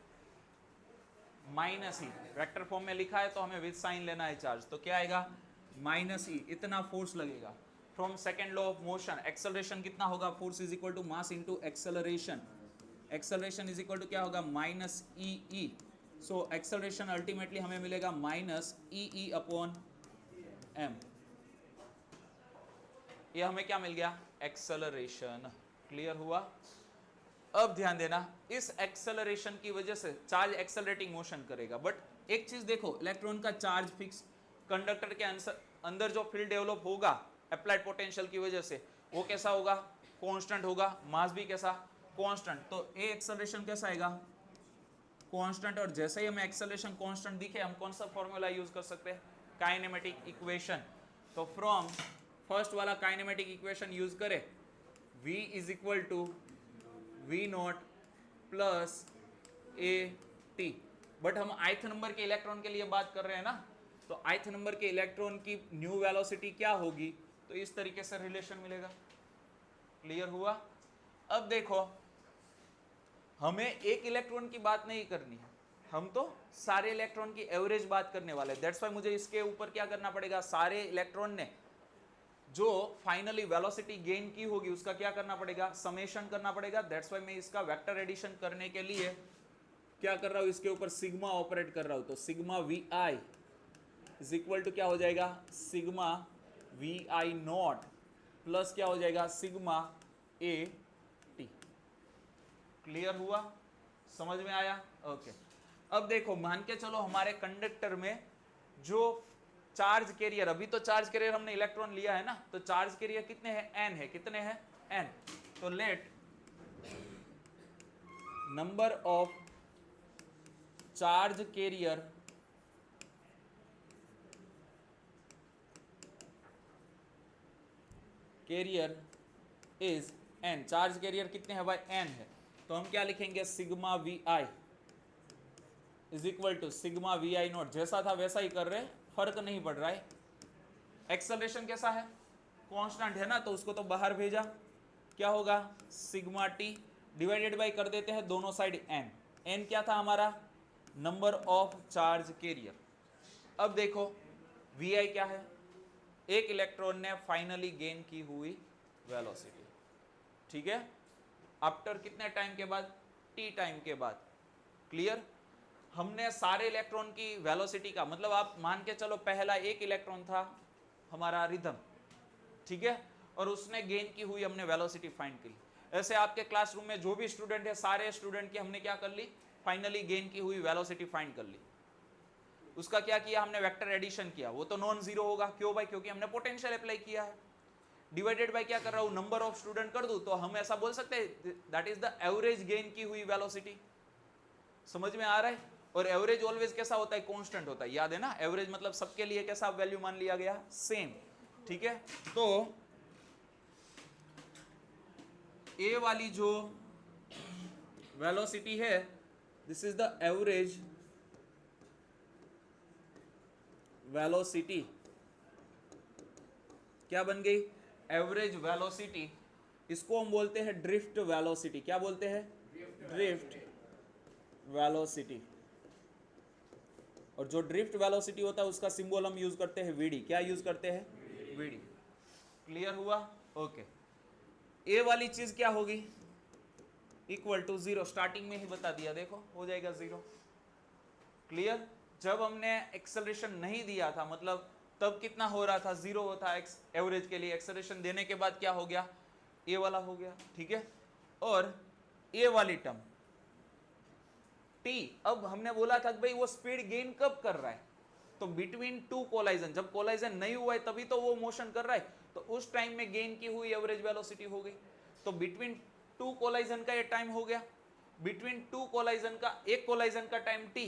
माइनस ई। वेक्टर फॉर्म में लिखा है तो हमें विद साइन लेना है चार्ज, तो क्या आएगा, माइनस ई। इतना फोर्स लगेगा। From second law of motion, acceleration कितना होगा, force is equal to mass into acceleration. Acceleration is equal to क्या होगा, minus E E. So acceleration ultimately हमें मिलेगा minus E E upon M. ये हमें क्या मिल गया, एक्सेलरेशन। क्लियर हुआ। अब ध्यान देना, इस एक्सेलरेशन की वजह से चार्ज एक्सेलरेटिंग मोशन करेगा, बट एक चीज देखो, इलेक्ट्रॉन का चार्ज फिक्स, कंडक्टर के अंदर जो फील्ड डेवलप होगा अप्लाइड पोटेंशियल की वजह से, वो कैसा होगा, कांस्टेंट होगा। मास भी कैसा, कांस्टेंट। तो ए एक्सेलरेशन कैसा आएगा, कांस्टेंट। और जैसे ही हमें एक्सेलरेशन कांस्टेंट दिखे, हम कौन सा फॉर्मूला यूज कर सकते हैं, काइनेमेटिक इक्वेशन। तो फ्रॉम फर्स्ट वाला काइनेमेटिक इक्वेशन यूज करें, v is equal to V not plus A T. But हम ith नंबर के इलेक्ट्रॉन के लिए बात कर रहे हैं ना, तो ith नंबर के इलेक्ट्रॉन की न्यू वेलोसिटी क्या होगी, तो इस तरीके से रिलेशन मिलेगा। क्लियर हुआ। अब देखो, हमें एक इलेक्ट्रॉन की बात नहीं करनी है, हम तो सारे इलेक्ट्रॉन की एवरेज बात करने वाले हैं। दैट्स वाई मुझे इसके ऊपर क्या करना पड़ेगा, सारे इलेक्ट्रॉन ने जो फाइनली वेलोसिटी गेन की होगी उसका क्या करना पड़ेगा, समेशन करना पड़ेगा। दैट्स वाई मैं इसका वेक्टर एडिशन करने के लिए क्या कर रहा हूं, इसके ऊपर सिग्मा ऑपरेट कर रहा हूं। तो sigma V I is equal to क्या हो जाएगा, sigma V I not plus क्या हो जाएगा, सिग्मा ए टी। क्लियर हुआ, समझ में आया। ओके। अब देखो, मान के चलो हमारे कंडक्टर में जो चार्ज कैरियर, अभी तो चार्ज कैरियर हमने इलेक्ट्रॉन लिया है ना, तो चार्ज कैरियर कितने हैं, एन है। कितने हैं, एन। तो let number of charge carrier is N. Charge carrier कितने हैं भाई, एन है। तो हम क्या लिखेंगे, sigma V I is equal to sigma V I not. जैसा था वैसा ही कर रहे, फर्क नहीं पड़ रहा है। एक्सेलरेशन कैसा है, कांस्टेंट है ना, तो उसको तो बाहर भेजा, क्या होगा, सिग्मा टी डिवाइडेड बाई कर देते हैं दोनों साइड एन। एन क्या था हमारा, नंबर ऑफ चार्ज कैरियर। अब देखो वी आई क्या है, एक इलेक्ट्रॉन ने फाइनली गेन की हुई वेलोसिटी। ठीक है, आफ्टर कितने टाइम के बाद, टी टाइम के बाद। क्लियर। हमने सारे इलेक्ट्रॉन की वेलोसिटी का मतलब, आप मान के चलो पहला एक इलेक्ट्रॉन था हमारा रिदम, ठीक है, और उसने गेन की हुई हमने वेलोसिटी फाइंड की। ऐसे आपके क्लासरूम में जो भी स्टूडेंट है, सारे स्टूडेंट की हमने क्या कर ली, फाइनली गेन की हुई वेलोसिटी फाइंड कर ली। उसका क्या किया हमने, वेक्टर एडिशन किया। वो तो नॉन जीरो होगा, क्यों भाई, क्योंकि हमने पोटेंशियल अप्लाई किया है। डिवाइडेड बाय क्या कर रहा हूं, नंबर ऑफ स्टूडेंट कर दूं, तो हम ऐसा बोल सकते हैं that is the average gain की हुई वेलोसिटी। समझ में आ रहा है। और एवरेज ऑलवेज कैसा होता है, कांस्टेंट होता है, याद है ना। एवरेज मतलब सबके लिए कैसा वैल्यू मान लिया गया, सेम। ठीक है, तो ए वाली जो वेलोसिटी है, this is the average velocity. क्या बन गई, एवरेज वेलोसिटी। इसको हम बोलते हैं ड्रिफ्ट वेलोसिटी। क्या बोलते हैं, ड्रिफ्ट वेलोसिटी। और जो ड्रिफ्ट वेलोसिटी होता है उसका सिंबल हम यूज करते हैं वीडी। क्या यूज करते हैं, वीडी। क्लियर हुआ। ओके। ए वाली चीज क्या होगी, इक्वल टू जीरो। स्टार्टिंग में ही बता दिया, देखो हो जाएगा जीरो। क्लियर। जब हमने एक्सेलरेशन नहीं दिया था, मतलब तब कितना हो रहा था, जीरो होता है एवरेज के लिए। एक्सेलरेशन देने के बाद क्या हो गया, ए वाला हो गया। ठीक है, और ए वाली टर्म टी, अब हमने बोला था कि भाई वो स्पीड गेन कब कर रहा है, तो बिटवीन टू कोलाइजन। जब कोलाइजन नहीं हुआ है तभी तो वो मोशन कर रहा है, तो उस टाइम में गेन की हुई एवरेज वेलोसिटी हो गई। तो बिटवीन टू कोलाइजन का ये टाइम हो गया, बिटवीन टू कोलाइजन का, एक कोलाइजन का टाइम टी,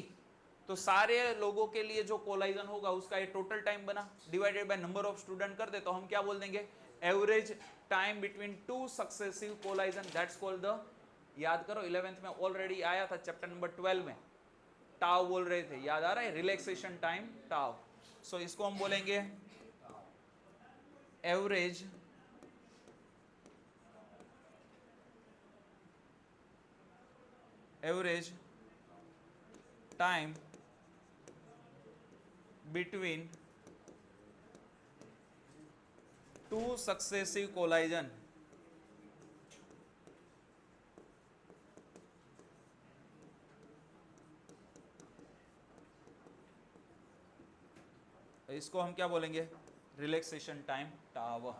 तो सारे लोगों के लिए जो कोलाइजन होगा उसका ये टोटल टाइम बना, divided by number of student कर दे, तो हम क्या बोल देंगे, average time between two successive collision. That's called the, याद करो 11th में ऑलरेडी आया था चैप्टर नंबर 12 में, टाउ बोल रहे थे, याद आ रहा है, रिलैक्सेशन टाइम टाउ। सो इसको हम बोलेंगे average average time between two successive collision. इसको हम क्या बोलेंगे? Relaxation time टाव।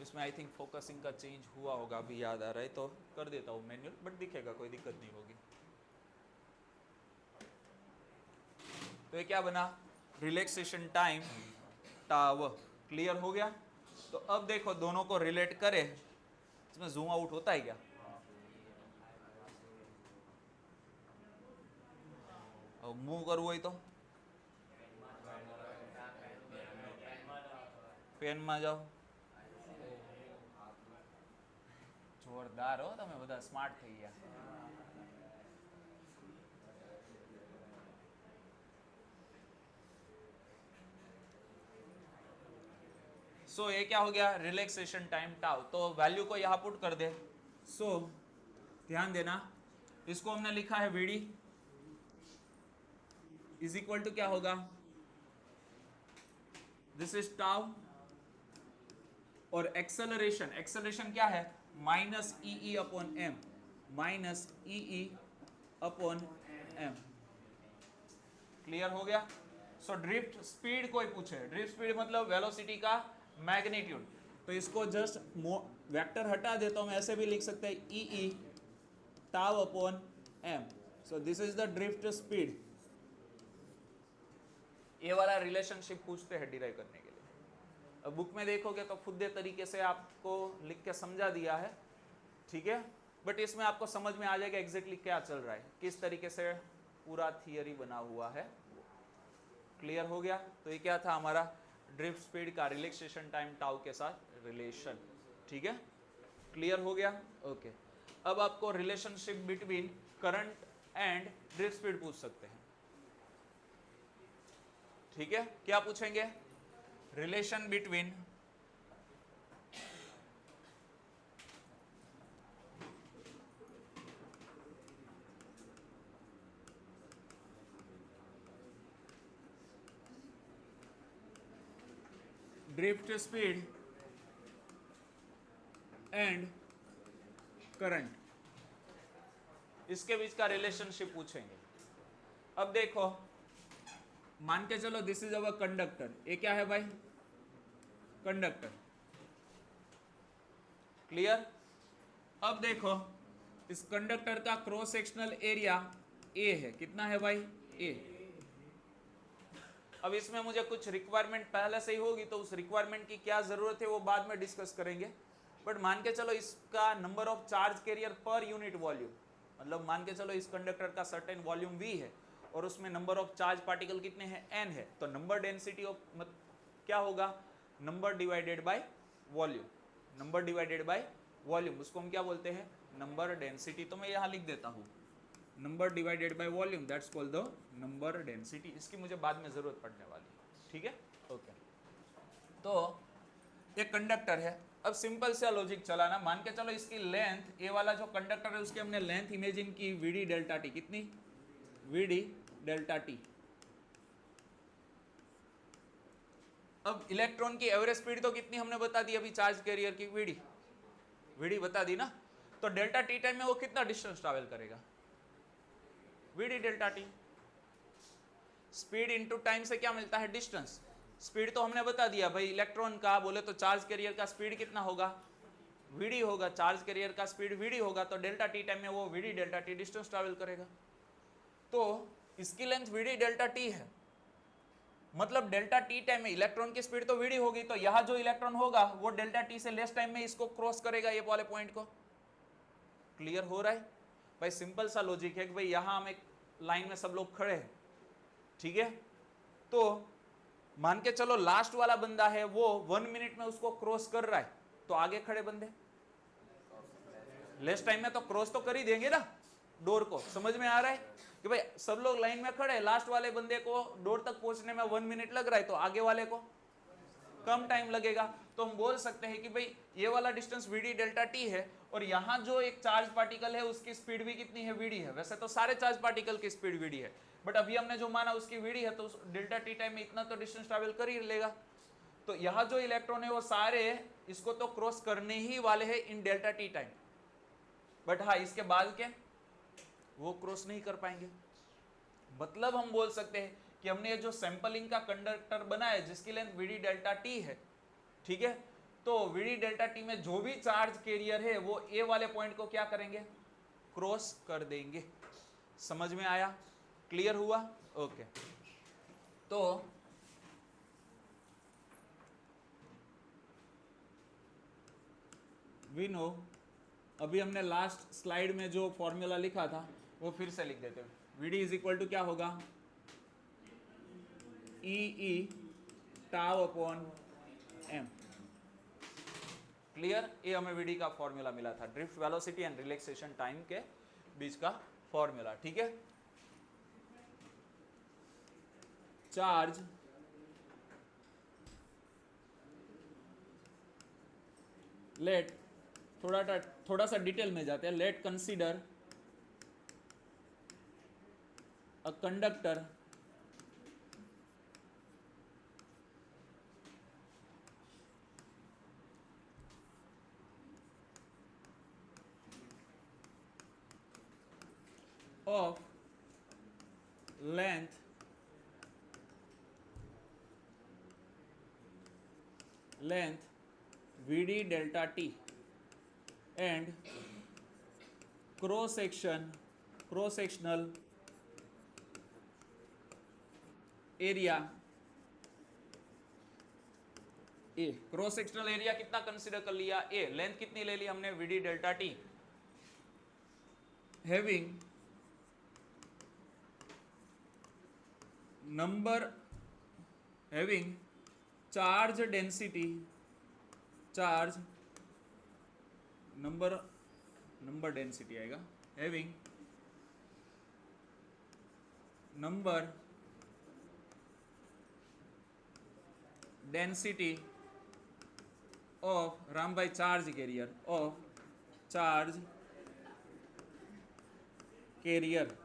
इसमें आई थिंक फोकसिंग का चेंज हुआ होगा, अभी याद आ रहा है तो कर देता हूँ मैन्युअल, बट दिखेगा, कोई दिक्कत नहीं होगी। तो ये क्या बना? Relaxation time टाव। क्लियर हो गया? तो अब देखो दोनों को रिलेट करें, इसमें जूम आउट होता है क्या? और मूव करूँ वही तो पेन में जाओ। जोरदार हो તમે બધા, સ્માર્ટ થઈ ગયા। सो ये क्या हो गया? Relaxation time tau. तो वैल्यू को यहां पुट कर दे। सो ध्यान देना, इसको हमने लिखा है वीडी इज इक्वल टू क्या होगा? दिस इज टाउ, और एक्सेलरेशन, एक्सेलरेशन क्या है? Minus E upon M, minus E upon M. Clear हो गया? सो ड्रिफ्ट स्पीड कोई पूछे, ड्रिफ्ट स्पीड मतलब वेलोसिटी का मैग्नीट्यूड, तो इसको जस्ट वेक्टर हटा देता हूं मैं, ऐसे भी लिख सकते हैं E tau upon M. So this is the drift speed. ये वाला रिलेशनशिप पूछते हैं डिराइव करने के लिए। अब बुक में देखोगे तो खुद तरीके से आपको लिख के समझा दिया है, ठीक है, बट इसमें आपको समझ में आ जाएगा एग्जैक्टली क्या चल रहा है, किस तरीके से पूरा थियरी बना हुआ है। क्लियर हो गया? तो ये क्या था हमारा? ड्रिफ्ट स्पीड का रिलैक्सेशन टाइम टाउ के साथ रिलेशन। ठीक है, क्लियर हो गया? ओके। अब आपको relationship between current and drift speed पूछ सकते हैं। ठीक है, क्या पूछेंगे? Relation between drift speed and current, इसके बीच का रिलेशनशिप पूछेंगे। अब देखो, मान के चलो दिस इज अवर कंडक्टर, ये क्या है भाई? कंडक्टर। क्लियर? अब देखो इस कंडक्टर का क्रॉस सेक्शनल एरिया ए है, कितना है भाई? ए। अब इसमें मुझे कुछ रिक्वायरमेंट पहले से ही होगी, तो उस रिक्वायरमेंट की क्या जरूरत है वो बाद में डिस्कस करेंगे, बट मान के चलो इसका number of charge carrier per unit volume, मतलब मान के चलो इस कंडक्टर का सर्टेन वॉल्यूम v है और उसमें नंबर ऑफ चार्ज पार्टिकल कितने हैं? n है, तो नंबर डेंसिटी ऑफ क्या होगा? Number divided by volume, number divided by volume, उसको हम क्या बोलते हैं? Number density. तो मैं यहाँ लिख देता हूँ number divided by volume, that's called the number density. इसकी मुझे बाद में जरूरत पड़ने वाली है, ठीक है, ओके। तो एक कंडक्टर है, अब सिंपल सा लॉजिक चलाना, मान के चलो इसकी लेंथ, ये वाला जो कंडक्टर है उसकी हमने लेंथ इमेजिन की वीडी डेल्टा टी, कितनी? VD delta T. अब इलेक्ट्रॉन की एवरेज स्पीड तो कितनी हमने बता दी अभी चार्ज कैरियर की? वीडी, वीडी बता दी ना। तो डेल्टा टी टाइम में वो कितना डिस्टेंस ट्रैवल करेगा? VD delta T. Speed into time से क्या मिलता है? डिस्टेंस। स्पीड तो हमने बता दिया भाई, इलेक्ट्रॉन का बोले तो चार्ज कैरियर का स्पीड कितना होगा? वीडी होगा, चार्ज कैरियर का स्पीड वीडी होगा, तो डेल्टा टी टाइम में वो VD delta T distance travel करेगा। तो इसकी लेंथ वीडी डेल्टा टी है, मतलब डेल्टा टी टाइम में इलेक्ट्रॉन की स्पीड तो वीडी होगी, तो यहां जो इलेक्ट्रॉन होगा वो डेल्टा टी से लेस टाइम में इसको क्रॉस करेगा, ये वाले पॉइंट को। क्लियर हो रहा है भाई? सिंपल सा लॉजिक है कि भाई यहां हम एक लाइन में सब लोग खड़े हैं, ठीक है, तो मान के चलो लास्ट वाला बंदा है वो 1 मिनट में उसको क्रॉस कर रहा है, तो आगे खड़े बंदे लेस टाइम में तो क्रॉस तो कर ही देंगे ना डोर को। समझ में आ रहा है कि भाई सब लोग लाइन में खड़े, लास्ट वाले बंदे को डोर तक पहुंचने में 1 मिनट लग रहा है, तो आगे वाले को कम टाइम लगेगा, तो हम बोल सकते हैं कि भाई ये वाला डिस्टेंस vd डेल्टा t है और यहाँ जो एक चार्ज पार्टिकल है उसकी स्पीड भी कितनी है, vd है। वैसे तो सारे चार्ज पार्टिकल की स्पीड vd है, बट अभी हमने जो माना उसकी vd है, तो डेल्टा t टाइम में इतना तो डिस्टेंस ट्रैवल कर ही लेगा। तो यहाँ जो इलेक्ट्रॉन है वो सारे इसको तो क्रॉस करने ही वाले हैं इन डेल्टा t टाइम, बट हाँ इसके बाद के वो क्रॉस नहीं कर पाएंगे। मतलब हम बोल सकते हैं कि हमने ये जो सैंपलिंग का कंडक्टर बनाया है जिसकी लेंथ vd डेल्टा t है, ठीक है, तो vd डेल्टा t में जो भी चार्ज कैरियर है वो ए वाले पॉइंट को क्या करेंगे, क्रॉस कर देंगे। समझ में आया, क्लियर हुआ? ओके। तो वी नो, अभी हमने लास्ट स्लाइड में जो फॉर्मूला लिखा था वो फिर से लिख देते हैं। vd इज इक्वल टू क्या होगा, ई टाउ अपॉन m। क्लियर? ये हमें vd का फॉर्मूला मिला था, drift velocity and relaxation time के बीच का फॉर्मूला, ठीक है। चार्ज लेट थोड़ा सा डिटेल में जाते हैं। Let consider a conductor of length vd delta t and cross-sectional area a। Cross sectional area कितना कंसीडर कर लिया, a। लेंथ कितनी ले ली हमने, vd delta t, having charge density, number density आएगा, having number density of Ram भाई charge carrier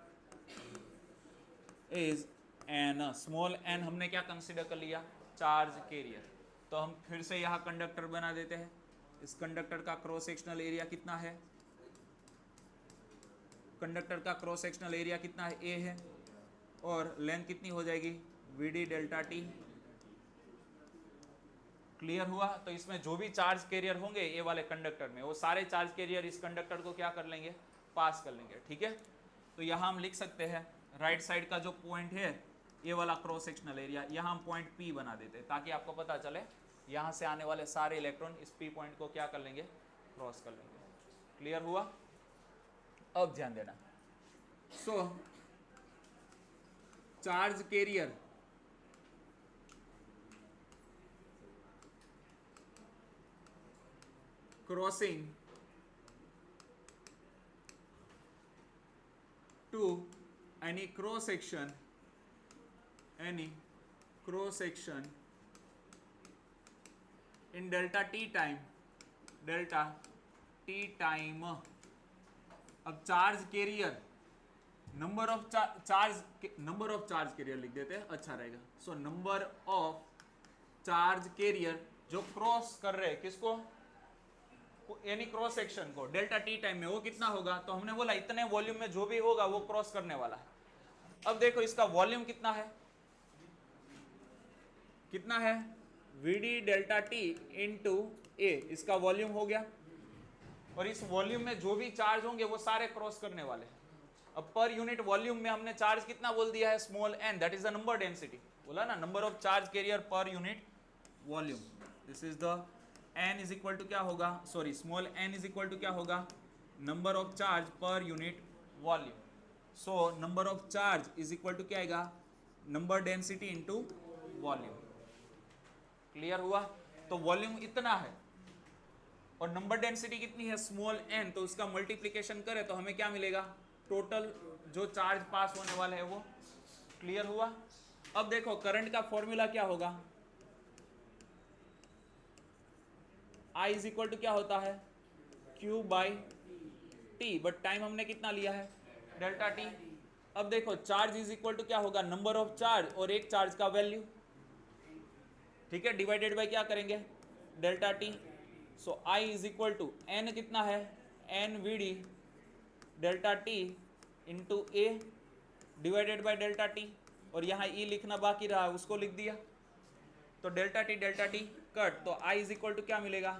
is N. Small N हमने क्या कंसीडर कर लिया, चार्ज कैरियर। तो हम फिर से यहाँ कंडक्टर बना देते हैं। इस कंडक्टर का क्रॉस सेक्शनल एरिया कितना है, कंडक्टर का क्रॉस सेक्शनल एरिया कितना है, ए है, और लेंथ कितनी हो जाएगी, vd डेल्टा t। क्लियर हुआ? तो इसमें जो भी चार्ज कैरियर होंगे ये वाले कंडक्टर में, वो सारे चार्ज कैरियर इस कंडक्टर को क्या कर लेंगे, पास कर लेंगे, ठीक है। तो यहाँ हम लिख सकते हैं राइट साइड का जो पॉइंट है ये वाला क्रॉस सेक्शनल एरिया, यहाँ हम पॉइंट P बना देते हैं ताकि आपको पता चले यहाँ से आने वाले सारे इलेक्ट्रॉन इस P पॉइंट को क्या कर लेंगे, क्रॉस कर लेंगे। क्लियर हुआ? अब ध्यान देना। So charge carrier crossing to any cross section in delta t time अब charge carrier number of charge career लिख देते हैं, अच्छा रहेगा। सो नंबर ऑफ चार्ज कैरियर जो क्रॉस कर रहे हैं किसको, यानी क्रॉस सेक्शन को डेल्टा टी टाइम में, वो कितना होगा, तो हमने बोला इतने वॉल्यूम में जो भी होगा वो क्रॉस करने वाला है। अब देखो इसका वॉल्यूम कितना है, vd डेल्टा टी इंटू ए, इसका वॉल्यूम हो गया। और इस वॉल्यूम में जो भी चार्ज होंगे वो सारे क्रॉस करने वाले हैं। अब पर यूनिट वॉल्यूम में हमने चार्ज कितना बोल दिया है, small n, that is the number density, बोला ना, number of charge carrier per unit volume. This is the n is equal to क्या होगा, sorry small n is equal to क्या होगा, number of charge per unit volume. So number of charge is equal to क्या आएगा, number density into volume. Clear हुआ? तो volume इतना है और नंबर डेंसिटी कितनी है, स्मॉल n, तो उसका मल्टीप्लिकेशन करें तो हमें क्या मिलेगा, टोटल जो चार्ज पास होने वाले हैं वो। क्लियर हुआ? अब देखो करंट का फॉर्मूला क्या होगा, I इज इक्वल टू क्या होता है Q by T, but time हमने कितना लिया है डेल्टा टी। अब देखो चार्ज इज इक्वल टू क्या होगा नंबर ऑफ चार्ज और एक चार्ज का वैल्यू, ठीक है, डिवाइडेड बाय क्या करेंगे delta T. So I is equal to N कितना है N V D delta T into A divided by delta T, और यहाँ ई लिखना बाकी रहा उसको लिख दिया, तो डेल्टा टी कट, तो आई इज इक्वल टू क्या मिलेगा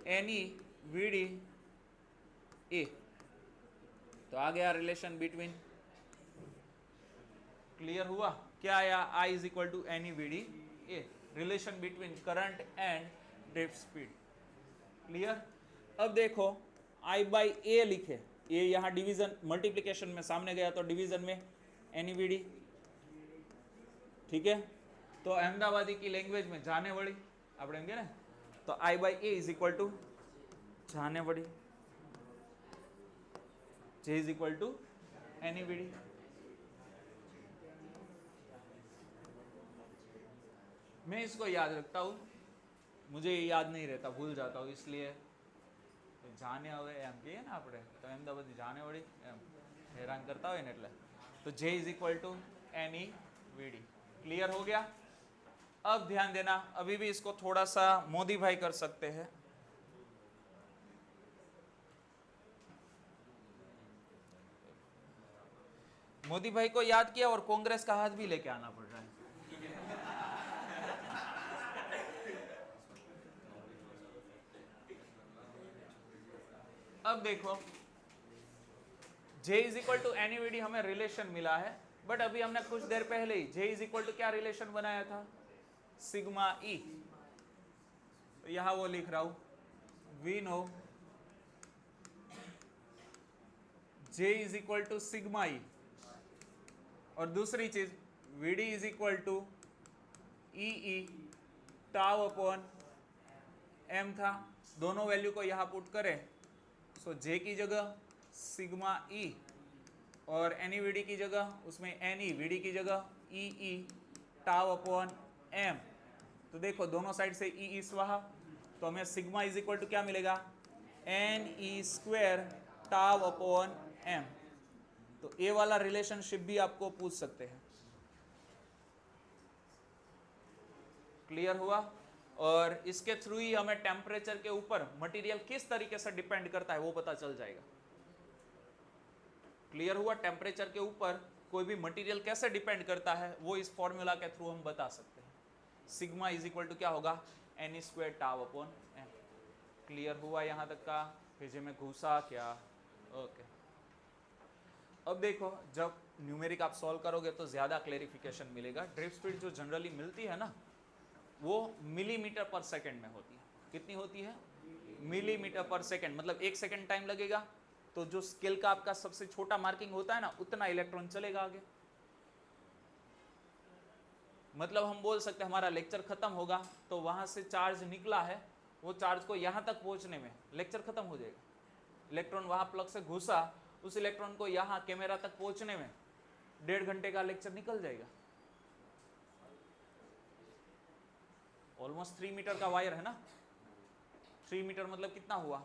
N E V D A. तो आ गया रिलेशन बिटवीन, क्लियर हुआ क्या आया I is equal to N E V D A, relation between current and drift speed, clear. अब देखो आई बाई ए लिखे, ए यहाँ डिवीजन मल्टीप्लिकेशन में सामने गया तो डिवीजन में एन ई वी डी, ठीक है। तो अहमदाबादी की लैंग्वेज में जाने वड़ी આપણે એમ કે ને, તો I by A is equal to जाने वड़ी, J is equal to NEVD। मैं इसको याद रखता हूँ, मुझे याद नहीं रहता, भूल जाता हूँ, इसलिए जाने હવે એમ કહીએ ને આપણે તો અમદાવાદી જાને વળી એમ હેરાન કરતા હોય ને એટલે, तो J is equal to NEVD, clear हो गया। अब ध्यान देना, अभी भी इसको थोड़ा सा मॉडिफाई कर सकते हैं। मोदी भाई को याद किया और कांग्रेस का हाथ भी लेके आना पड़ रहा है। अब देखो J is equal to NEVD हमें रिलेशन मिला है, बट अभी हमने कुछ देर पहले ही J इज इक्वल टू क्या रिलेशन बनाया था सिग्मा E, तो यहां वो लिख रहा हूं we know J is equal to sigma E, और दूसरी चीज VD is equal to EE tau upon M था, दोनों वैल्यू को यहां पुट करें, सो J की जगह सिग्मा E और NEVD की जगह उसमें NEVD की जगह EE टाउ अपॉन M। तो देखो दोनों साइड से EE स्वाहा, तो हमें सिग्मा इज इक्वल टू क्या मिलेगा NE square tau upon M। तो ए वाला रिलेशनशिप भी आपको पूछ सकते हैं, क्लियर हुआ। और इसके थ्रू ही हमें टेम्परेचर के ऊपर मटेरियल किस तरीके से डिपेंड करता है वो पता चल जाएगा, क्लियर हुआ। टेम्परेचर के ऊपर कोई भी मटेरियल कैसे डिपेंड करता है वो इस फॉर्मूला के थ्रू हम बता सकते हैं। सिग्मा इज इक्वल टू क्या होगा NE square tau upon M, clear हुआ यहाँ तक का, पेज में घुसा क्या, ओके। अब देखो जब न्यूमेरिक आप सॉल्व करोगे तो ज़्यादा क्लेरिफिकेशन मिलेगा। ड्रिफ्ट स्पीड जो जनरली मिलती है ना वो मिलीमीटर पर सेकंड में होती है, कितनी होती है मिलीमीटर पर सेकंड, मतलब 1 सेकंड टाइम लगेगा, तो जो स्केल का आपका सबसे छोटा मार्किंग होता है ना उतना इलेक्ट्रॉन चलेगा आगे। मतलब हम बोल सकते हैं हमारा लेक्चर खत्म होगा तो वहां से चार्ज निकला है, वो चार्ज को यहां तक पहुंचने में लेक्चर खत्म हो जाएगा। इलेक्ट्रॉन वहां प्लग से घुसा, उस इलेक्ट्रॉन को यहाँ कैमरा तक पहुंचने में 1.5 घंटे का लेक्चर निकल जाएगा। ऑलमोस्ट 3 मीटर का वायर है ना, 3 मीटर मतलब कितना हुआ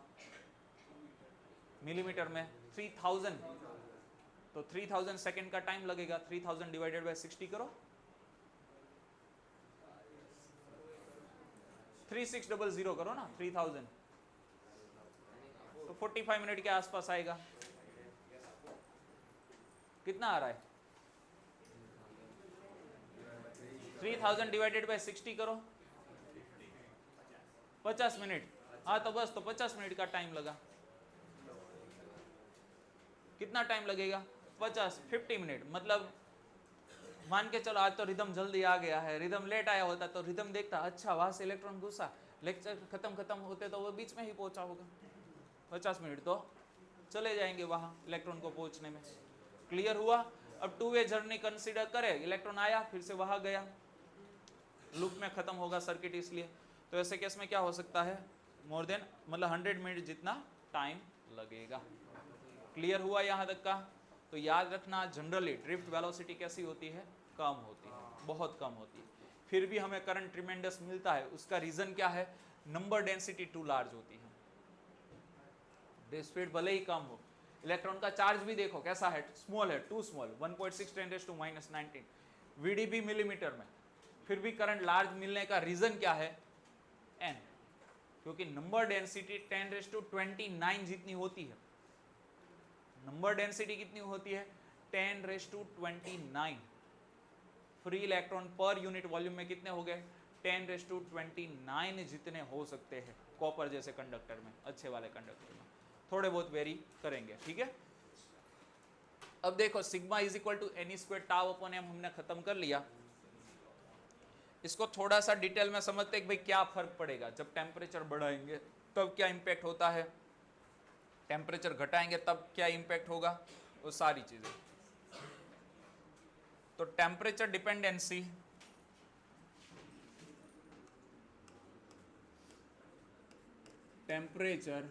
मिलीमीटर में 3000, तो 3000 सेकेंड का टाइम लगेगा। 3000 डिवाइडेड बाय 60 करो, 3600 करो ना 3000, तो 45 मिनट के आसपास आएगा। कितना आ रहा है 3000 डिवाइडेड बाय 60 करो 50 मिनट, हाँ तो बस, तो 50 मिनट का टाइम लगा। कितना टाइम लगेगा 50 मिनट, मतलब मान के चलो आज तो रिदम जल्दी आ गया है, रिदम लेट आया होता तो रिदम देखता अच्छा वहां से इलेक्ट्रॉन घुसा, लेक्चर खत्म होते तो वो बीच में ही पहुंचा होगा। 50 मिनट तो चले जाएंगे वहां इलेक्ट्रॉन को पहुंचने में, क्लियर हुआ। अब 2 वे जर्नी कंसीडर करें, इलेक्ट्रॉन आया फिर से वहां गया, लूप में खत्म होगा सर्किट, इसलिए तो ऐसे केस में क्या हो सकता है मोर देन मतलब 100 मिनट जितना टाइम लगेगा, क्लियर हुआ यहाँ तक का। तो याद रखना जनरली ड्रिफ्ट वेलोसिटी कैसी होती है कम होती है, बहुत कम होती है, फिर भी हमें करंट ट्रिमेंडस मिलता है। उसका रीजन क्या है, नंबर डेंसिटी टू लार्ज होती है, डिस्क स्पीड भले ही कम हो, इलेक्ट्रॉन का चार्ज भी देखो कैसा है, स्मॉल है, टू स्मॉल, 1.6 × 10⁻⁹ VDB मिलीमीटर में, फिर भी करंट लार्ज मिलने का रीजन क्या है, n, क्योंकि नंबर डेंसिटी 10⁻29 जितनी होती है, नंबर डेंसिटी कितनी होती है 10⁻29, फ्री इलेक्ट्रॉन पर यूनिट वॉल्यूम में कितने हो गए 10⁻29 जितने हो सकते हैं कॉपर जैसे कंडक्टर में, अच्छे वाले कंडक्टर में, थोड़े बहुत वेरी करेंगे, ठीक है। अब देखो sigma is equal to N square tau upon M हमने खत्म कर लिया। इसको थोड़ा सा डिटेल में समझते हैं कि भाई क्या फर्क पड़ेगा जब टेम्परेचर बढ़ाएंगे तब क्या इंपैक्ट होता है, टेम्परेचर घटाएंगे तब क्या इंपैक्ट होगा, वो सारी चीजें। तो temperature dependency temperature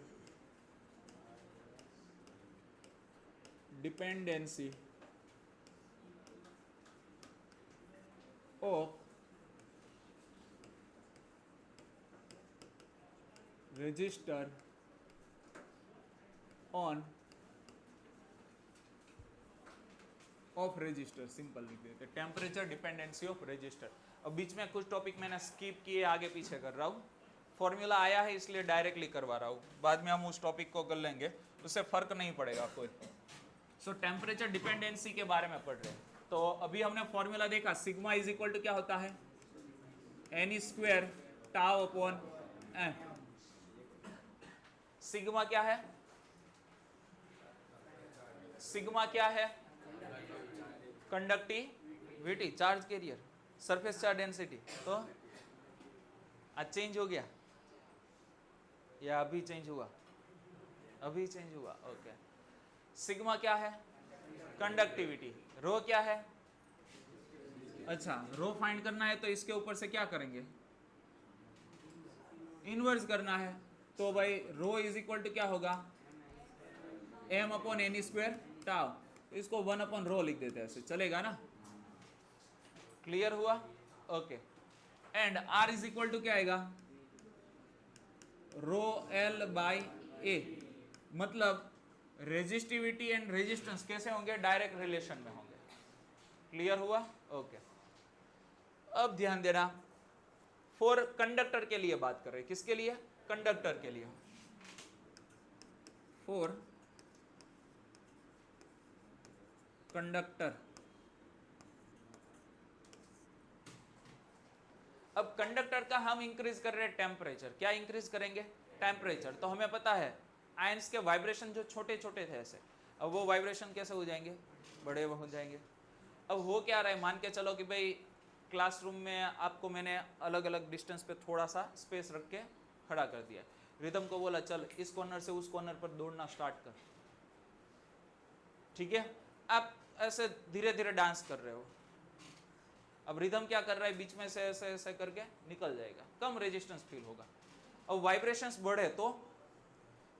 dependency of resistor on of resistor, simple लिख देते, टेम्परेचर डिपेंडेंसी ऑफ रेजिस्टर। अब बीच में कुछ टॉपिक मैंने स्किप किए, आगे पीछे कर रहा हूँ, फॉर्मूला आया है इसलिए डायरेक्टली करवा रहा हूँ, बाद में हम उस टॉपिक को कर लेंगे, उससे फर्क नहीं पड़ेगा कोई। सो टेम्परेचर डिपेंडेंसी के बारे में पढ़ रहे हैं, तो अभी हमने फॉर्मूला देखा, सिग्मा इज इक्वल टू क्या होता है N square tau upon M. Sigma क्या है, सिग्मा क्या है conductivity, charge carrier, surface charge density. तो आज चेंज हो गया या अभी चेंज हुआ, अभी चेंज हुआ, ओके। सिग्मा क्या है कंडक्टिविटी, रो क्या है, अच्छा रो फाइंड करना है तो इसके ऊपर से क्या करेंगे इनवर्स करना है, तो भाई रो इज इक्वल टू क्या होगा M upon N square tau, इसको 1 अपॉन रो लिख देते हैं, ऐसे चलेगा ना, क्लियर हुआ, okay. And R is equal to क्या आएगा रो एल बाई ए, मतलब रेजिस्टिविटी एंड रेजिस्टेंस कैसे होंगे डायरेक्ट रिलेशन में होंगे, क्लियर हुआ, ओके। अब ध्यान देना, फॉर कंडक्टर के लिए बात कर रहे हैं, किसके लिए कंडक्टर के लिए, फॉर कंडक्टर। अब कंडक्टर का हम इंक्रीज कर रहे हैं टेम्परेचर, क्या इंक्रीज करेंगे टेम्परेचर, तो हमें पता है आयंस के वाइब्रेशन जो छोटे छोटे थे ऐसे, अब वो वाइब्रेशन कैसे हो जाएंगे बड़े हो जाएंगे। अब हो क्या रहा है, मान के चलो कि भाई क्लासरूम में आपको मैंने अलग अलग डिस्टेंस पे थोड़ा सा स्पेस रख के खड़ा कर दिया, रिदम को बोला चल इस कॉर्नर से उस कॉर्नर पर दौड़ना स्टार्ट कर, ठीक है, आप ऐसे धीरे धीरे डांस कर रहे हो, अब रिदम क्या कर रहा है बीच में से ऐसे ऐसे करके निकल जाएगा, कम रेजिस्टेंस फील होगा। अब वाइब्रेशंस बढ़े तो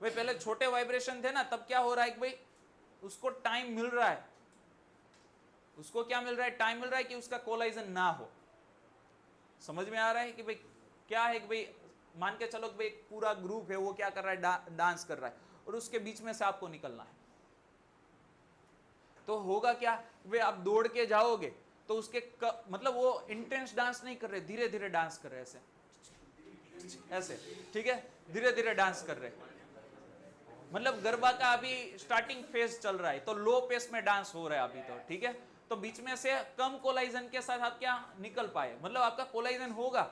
भाई पहले छोटे वाइब्रेशन थे ना, तब क्या हो रहा है कि भाई उसको टाइम मिल रहा है, उसको क्या मिल रहा है टाइम मिल रहा है कि उसका कोलाइजन ना हो, समझ में आ रहा है कि भाई क्या है कि भाई मान के चलो कि भाई पूरा ग्रुप है वो क्या कर रहा है डांस कर रहा है और उसके बीच में से आपको निकलना है, तो होगा क्या भाई आप दौड़ के जाओगे तो उसके मतलब वो इंटेंस डांस नहीं कर रहे, धीरे धीरे डांस कर रहे ऐसे ऐसे, ठीक है, धीरे धीरे डांस कर रहे, मतलब गरबा का अभी स्टार्टिंग फेज चल रहा है तो लो पेस में डांस हो रहा है अभी तो, ठीक है, तो बीच में से कम कोलाइजन के साथ आप क्या निकल पाए, मतलब आपका कोलाइजन होगा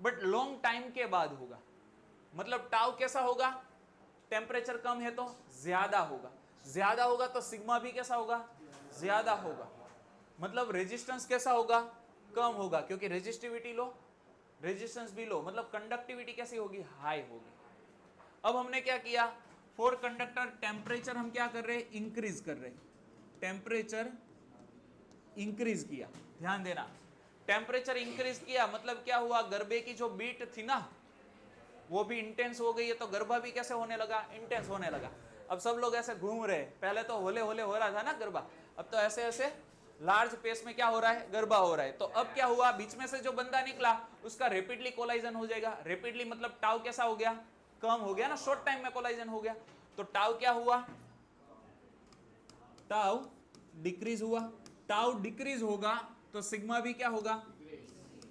बट लॉन्ग टाइम के बाद होगा, मतलब टाउ कैसा होगा टेम्परेचर कम है तो ज्यादा होगा, ज्यादा होगा तो सिग्मा भी कैसा होगा ज्यादा होगा, मतलब रेजिस्टेंस कैसा होगा कम होगा, क्योंकि रेजिस्टिविटी लो रेजिस्टेंस भी लो, मतलब कंडक्टिविटी कैसी होगी हाई होगी। अब हमने क्या किया फॉर कंडक्टर टेम्परेचर हम क्या कर रहे हैं इंक्रीज कर रहे हैं, टेम्परेचर इंक्रीज किया, ध्यान देना टेम्परेचर इंक्रीज किया मतलब क्या हुआ गरबे की जो बीट थी ना वो भी इंटेंस हो गई है, तो गरबा भी कैसे होने लगा इंटेंस होने लगा। अब सब लोग ऐसे घूम रहे, पहले तो होले होले हो रहा था ना गरबा, अब तो ऐसे ऐसे लार्ज पेस में क्या हो रहा है, गरबा हो रहा है। तो अब क्या हुआ, बीच में से जो बंदा निकला उसका रेपिडली कोलाइजन हो जाएगा। रेपिडली मतलब टाउ कैसा हो गया, कम हो गया ना, शॉर्ट टाइम में कोलाइजन हो गया। तो टाउ क्या हुआ, टाउ डिक्रीज हुआ। टाउ डिक्रीज होगा तो सिग्मा भी क्या होगा,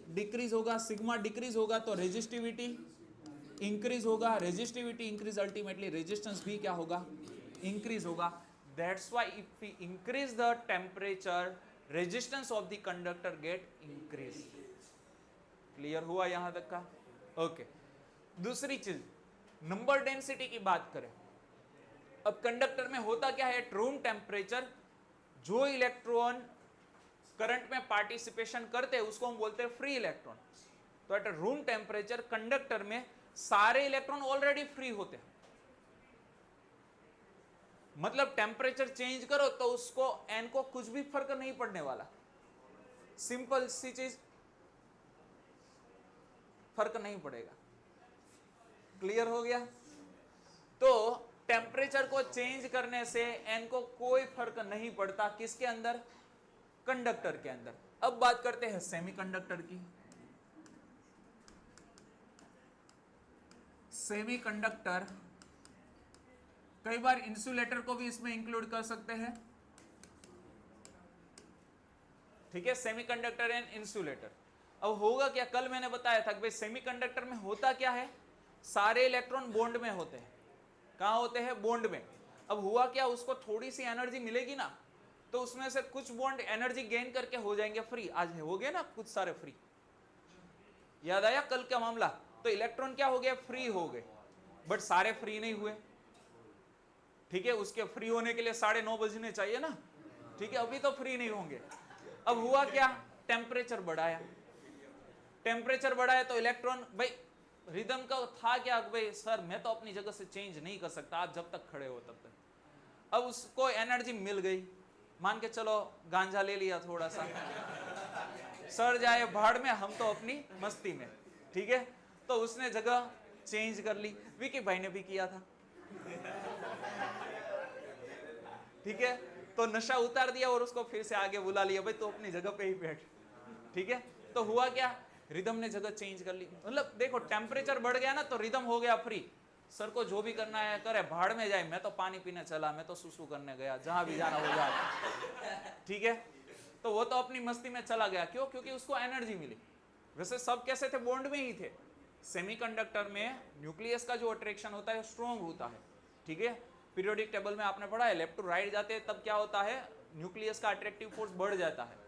डिक्रीज होगा। सिग्मा डिक्रीज होगा तो रेजिस्टिविटी इंक्रीज होगा। रेजिस्टिविटी इंक्रीज, अल्टीमेटली रेजिस्टेंस भी क्या होगा, इंक्रीज होगा। That's why if we increase the temperature, resistance of the conductor get increase. Clear हुआ यहां तक का? ओके। दूसरी चीज, नंबर डेंसिटी की बात करें। अब कंडक्टर में होता क्या है, एट रूम टेम्परेचर जो इलेक्ट्रॉन करंट में पार्टिसिपेशन करते हैं उसको हम बोलते हैं फ्री इलेक्ट्रॉन। तो एट रूम टेम्परेचर कंडक्टर में सारे इलेक्ट्रॉन ऑलरेडी फ्री होते हैं। मतलब टेम्परेचर चेंज करो तो उसको एन को कुछ भी फर्क नहीं पड़ने वाला। सिंपल सी चीज, फर्क नहीं पड़ेगा। क्लियर हो गया? तो टेम्परेचर को चेंज करने से एन को कोई फर्क नहीं पड़ता, किसके अंदर, कंडक्टर के अंदर। अब बात करते हैं सेमीकंडक्टर की। सेमीकंडक्टर, कई बार इंसुलेटर को भी इसमें इंक्लूड कर सकते हैं। ठीक है, सेमीकंडक्टर एंड इंसुलेटर। अब होगा क्या, कल मैंने बताया था कि भाई सेमीकंडक्टर में होता क्या है, सारे इलेक्ट्रॉन बॉन्ड में होते हैं। कहां होते हैं, बॉन्ड में। अब हुआ क्या, उसको थोड़ी सी एनर्जी मिलेगी ना, तो उसमें से कुछ बॉन्ड एनर्जी गेन करके हो जाएंगे फ्री। आज हो गए ना कुछ सारे फ्री, याद आया कल का मामला? तो इलेक्ट्रॉन क्या हो गया, फ्री हो गए, बट सारे फ्री नहीं हुए। ठीक है, उसके फ्री होने के लिए 9:30 बजने चाहिए ना। ठीक है, अभी तो फ्री नहीं होंगे। अब हुआ क्या, टेम्परेचर बढ़ाया। टेम्परेचर बढ़ाया तो इलेक्ट्रॉन, भाई रिदम का था क्या, भाई सर मैं तो अपनी जगह से चेंज नहीं कर सकता, आप जब तक खड़े हो तब तक। अब उसको एनर्जी मिल गई, मान के चलो गांजा ले लिया थोड़ा सा, सर जाए भाड़ में, हम तो अपनी मस्ती में। ठीक है, तो उसने जगह चेंज कर ली। विकी भाई ने भी किया था। ठीक है, तो नशा उतार दिया और उसको फिर से आगे बुला लिया, भाई तो अपनी जगह पे ही बैठ। ठीक है, तो हुआ क्या, रिदम ने जगह चेंज कर ली। मतलब देखो टेम्परेचर बढ़ गया ना तो रिदम हो गया फ्री। सर को जो भी करना है करे, भाड़ में जाए, मैं तो पानी पीने चला, मैं तो सुसु करने गया, जहां भी जाना हो जाए। ठीक है, तो वो तो अपनी मस्ती में चला गया। क्यों, क्योंकि उसको एनर्जी मिली। वैसे सब कैसे थे, बॉन्ड में ही थे। सेमीकंडक्टर में न्यूक्लियस का जो अट्रैक्शन होता है स्ट्रॉन्ग होता है। ठीक है, पीरियोडिक टेबल में आपने पढ़ा है, लेफ्ट टू राइट जाते हैं तब क्या होता है, न्यूक्लियस का अट्रैक्टिव फोर्स बढ़ जाता है।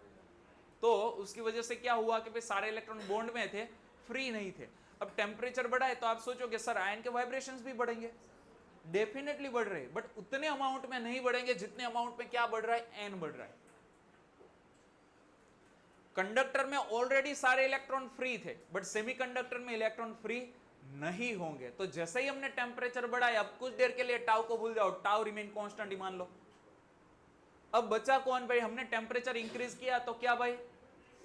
तो उसकी वजह से क्या हुआ कि भाई सारे इलेक्ट्रॉन बॉन्ड में थे, फ्री नहीं थे। अब टेम्परेचर बढ़ा है तो आप सोचोगे सर आयन के वाइब्रेशंस भी बढ़ेंगे। डेफिनेटली बढ़ रहे, बट उतने अमाउंट में नहीं बढ़ेंगे जितने अमाउंट में क्या बढ़ रहा है, एन बढ़ रहा है। कंडक्टर में ऑलरेडी सारे इलेक्ट्रॉन फ्री थे, बट सेमीकंडक्टर में इलेक्ट्रॉन फ्री नहीं होंगे। तो जैसे ही हमने टेम्परेचर बढ़ाया, अब कुछ देर के लिए टाउ को भूल जाओ, टाउ रिमेन कांस्टेंट ही मान लो। अब बचा कौन, भाई हमने टेम्परेचर इंक्रीज किया तो क्या भाई,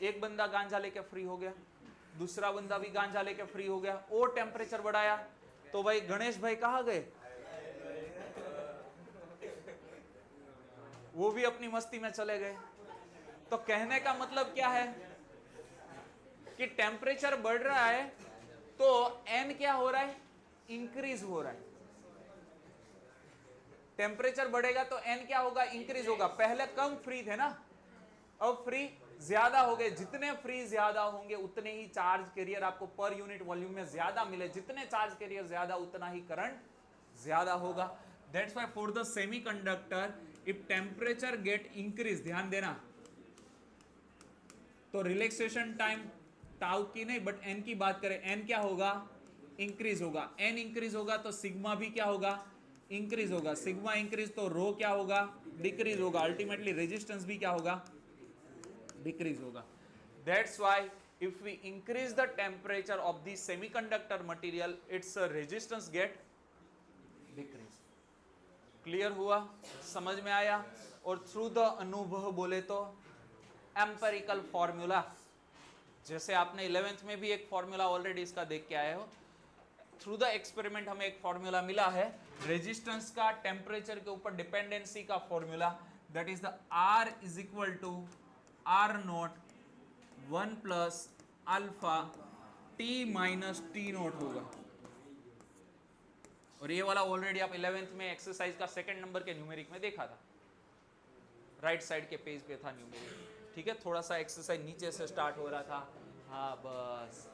एक बंदा गांजा लेके फ्री हो गया, दूसरा बंदा भी गांजा लेके फ्री हो गया, और टेम्परेचर बढ़ाया तो भाई गणेश भाई कहां गए, वो भी अपनी मस्ती में चले गए। तो कहने का मतलब क्या है कि टेम्परेचर बढ़ रहा है तो एन क्या हो रहा है, इंक्रीज हो रहा है। टेम्परेचर बढ़ेगा तो एन क्या होगा, इंक्रीज होगा। पहले कम फ्री थे ना, अब फ्री ज्यादा हो गए। जितने फ्री ज्यादा होंगे उतने ही चार्ज कैरियर आपको पर यूनिट वॉल्यूम में ज्यादा मिले। जितने चार्ज कैरियर ज्यादा उतना ही करंट ज्यादा होगा। That's why for the semiconductor if temperature gate increase, ध्यान देना, तो रिलैक्सेशन टाइम टाउ की नहीं बट एन की बात करें, एन क्या होगा, इंक्रीज होगा। एन इंक्रीज होगा तो सिग्मा भी क्या होगा, इंक्रीज होगा। सिग्मा इंक्रीज तो रो क्या होगा, डिक्रीज होगा। अल्टीमेटली रेजिस्टेंस भी क्या होगा, डिक्रीज होगा। That's why if we increase the temperature of the semiconductor material, its resistance get decrease. Clear हुआ, समझ में आया? और थ्रू द अनुभव बोले तो एम्पेरिकल फॉर्मूला, जैसे आपने 11th में भी एक फॉर्मूला ऑलरेडी इसका देख के आए हो। थ्रू द एक्सपेरिमेंट हमें एक फॉर्मूला मिला है रेजिस्टेंस का टेम्परेचर के ऊपर डिपेंडेंसी का formula, that is the R is equal to R not 1 plus alpha T minus T not होगा। और ये वाला ऑलरेडी आप 11th में एक्सरसाइज का सेकंड नंबर के न्यूमेरिक में देखा था, राइट साइड के पेज पे था न्यूमेरिक। ठीक है, थोड़ा सा एक्सरसाइज नीचे से स्टार्ट हो रहा था। हाँ बस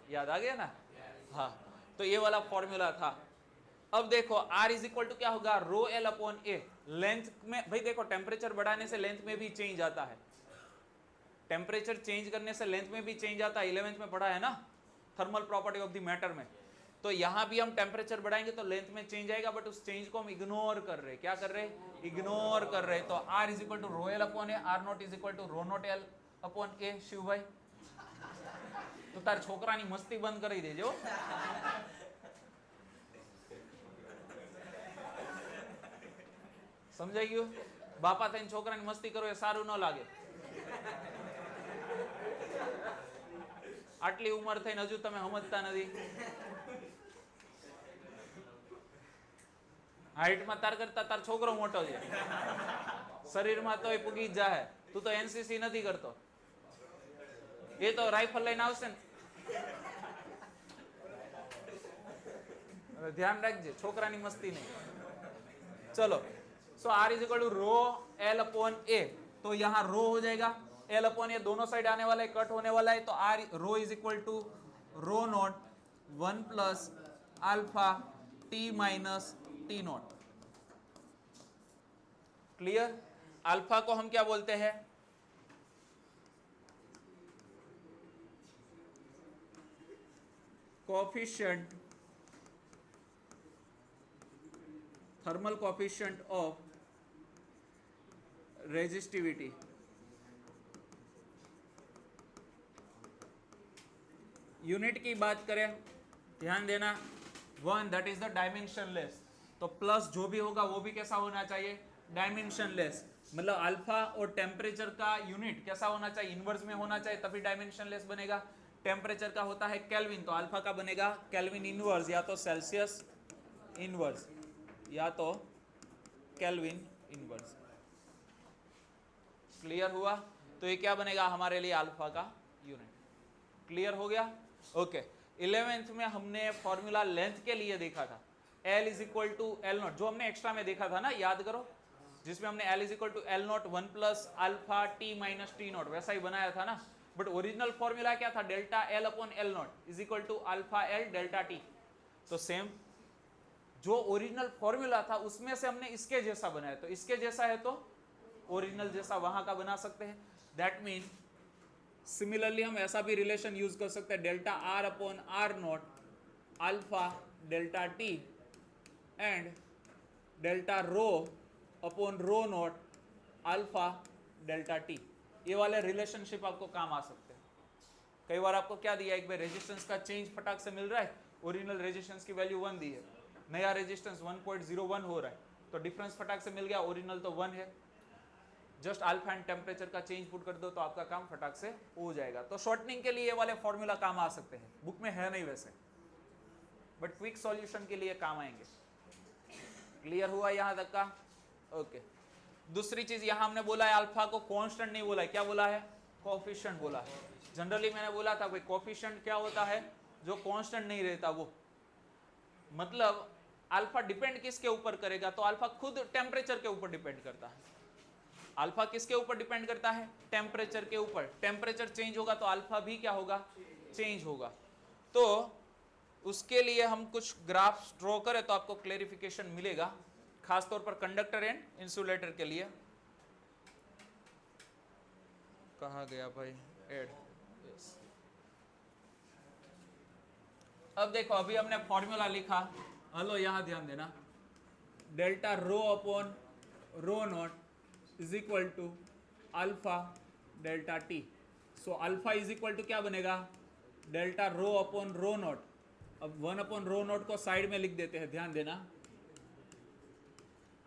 याद आ गया ना। हाँ, तो ये वाला फॉर्मूला था। अब देखो R इज इक्वल टू क्या होगा, रो एल अपॉन ए। लेंथ में भाई देखो, टेम्परेचर बढ़ाने से लेंथ में भी चेंज आता है, टेम्परेचर चेंज करने से लेंथ में भी चेंज आता है। 11th में पढ़ा है ना thermal property of the matter में। तो यहां भी हम टेम्परेचर बढ़ाएंगे तो लेंथ में चेंज आएगा, बट उस चेंज को हम इग्नोर कर रहे हैं। क्या कर रहे हैं, इग्नोर कर रहे हैं। तो R is equal to rho L upon A, R not is equal to rho not L upon A. Shiv भाई तो तार छोकरानी मस्ती बंद કરી દેજો। સમજાઈ ગયું? બાપા થઈને છોકરાની મસ્તી કરો એ સારું ન લાગે। આટલી ઉંમર થઈને હજુ તમે સમજતા નથી। હાઈટમાં તાર કરતા તાર છોકરો મોટો છે, શરીરમાં તોય પૂગી જ જાહે। તું તો એનસીસી નથી કરતો, એ તો રાઇફલ લઈને આવશે ને। ध्यान रखिए, छोकरानी मस्ती नहीं। चलो, so R is equal to rho L upon A. तो यहाँ रो हो जाएगा, एल अपॉन ए दोनों साइड आने वाला है, कट होने वाला है। तो R rho is equal to rho not 1 plus alpha T minus T not. Clear? Alpha को हम क्या बोलते हैं, coefficient, thermal coefficient of resistivity. Unit की बात करें, ध्यान देना, 1 दैट इज द डायमेंशनलेस। तो प्लस जो भी होगा वो भी कैसा होना चाहिए, डायमेंशनलेस। मतलब अल्फा और टेम्परेचर का यूनिट कैसा होना चाहिए, इनवर्स में होना चाहिए, तभी डायमेंशनलेस बनेगा। टेम्परेचर का होता है केल्विन, तो अल्फा का बनेगा केल्विन इनवर्स, या तो सेल्सियस इनवर्स या तो केल्विन इनवर्स। क्लियर हुआ? तो ये क्या बनेगा हमारे लिए, अल्फा का यूनिट। क्लियर हो गया? ओके। 11th में हमने फॉर्मूला लेंथ के लिए देखा था, L is equal to L not, जो हमने एक्स्ट्रा में देखा था ना, याद करो, जिसमें हमने L is equal to L not 1 plus alpha T minus T not, वैसा ही बनाया था ना। बट ओरिजिनल फॉर्मूला क्या था, delta L upon L not is equal to alpha L delta T. तो सेम जो ओरिजिनल फॉर्मूला था उसमें से हमने इसके जैसा बनाया, तो इसके जैसा है तो ओरिजिनल जैसा वहां का बना सकते हैं। दैट मीन सिमिलरली हम ऐसा भी रिलेशन यूज कर सकते हैं, delta R upon R not alpha delta T and delta rho upon rho not alpha delta T. ये वाले रिलेशनशिप आपको काम आ सकते हैं। कई बार आपको क्या दिया, एक बार रेजिस्टेंस का चेंज फटाक से मिल रहा है, ओरिजिनल रेजिस्टेंस की वैल्यू 1 दी है, नया रेजिस्टेंस 1.01 हो रहा है, तो डिफरेंस फटाक से मिल गया, ओरिजिनल तो 1 है, जस्ट अल्फा एंड टेम्परेचर का चेंज पुट कर दो तो आपका काम फटाक से हो जाएगा। तो शॉर्टनिंग के लिए ये वाले फॉर्मूला काम आ सकते हैं, बुक में है नहीं वैसे, बट क्विक सॉल्यूशन के लिए काम आएंगे। क्लियर हुआ यहां तक का? ओके। दूसरी चीज यहां हमने बोला है, अल्फा को कांस्टेंट नहीं बोला है, क्या बोला है, कोएफिशिएंट बोला है। जनरली मैंने बोला था भाई कोएफिशिएंट क्या होता है, जो कांस्टेंट नहीं रहता वो, मतलब अल्फा डिपेंड किसके ऊपर करेगा, तो अल्फा खुद टेम्परेचर के ऊपर डिपेंड करता है। अल्फा किसके ऊपर डिपेंड करता है, टेम्परेचर के ऊपर। टेम्परेचर चेंज होगा तो अल्फा भी क्या होगा, चेंज होगा। तो उसके लिए हम कुछ ग्राफ ड्रॉ करें तो आपको क्लेरिफिकेशन मिलेगा, खासतौर पर कंडक्टर एंड इंसुलेटर के लिए। कहाँ गया भाई एड, यस। अब देखो, अभी हमने फॉर्मूला लिखा, हेलो यहां ध्यान देना, delta rho upon rho not is equal to alpha delta T. So alpha is equal to क्या बनेगा, delta rho upon rho not. अब 1 अपॉन रो नॉट को साइड में लिख देते हैं, ध्यान देना,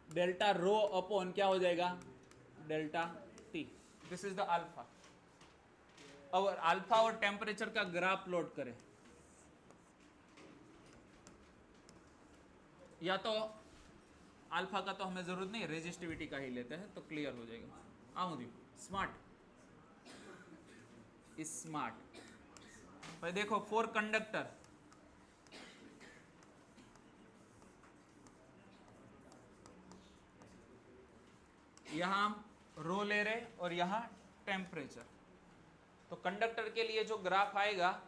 डेल्टा रो अपॉन क्या हो जाएगा, delta T. This is the alpha. अब अल्फा और टेम्परेचर का ग्राफ प्लॉट करें, या तो अल्फा का तो हमें जरूरत नहीं, रेजिस्टिविटी का ही लेते हैं तो क्लियर हो जाएगा। आओ जी स्मार्ट, स्मार्ट। भाई देखो फॉर कंडक्टर, यहां हम रो ले रहे और यहां टेम्परेचर। तो कंडक्टर के लिए जो ग्राफ आएगा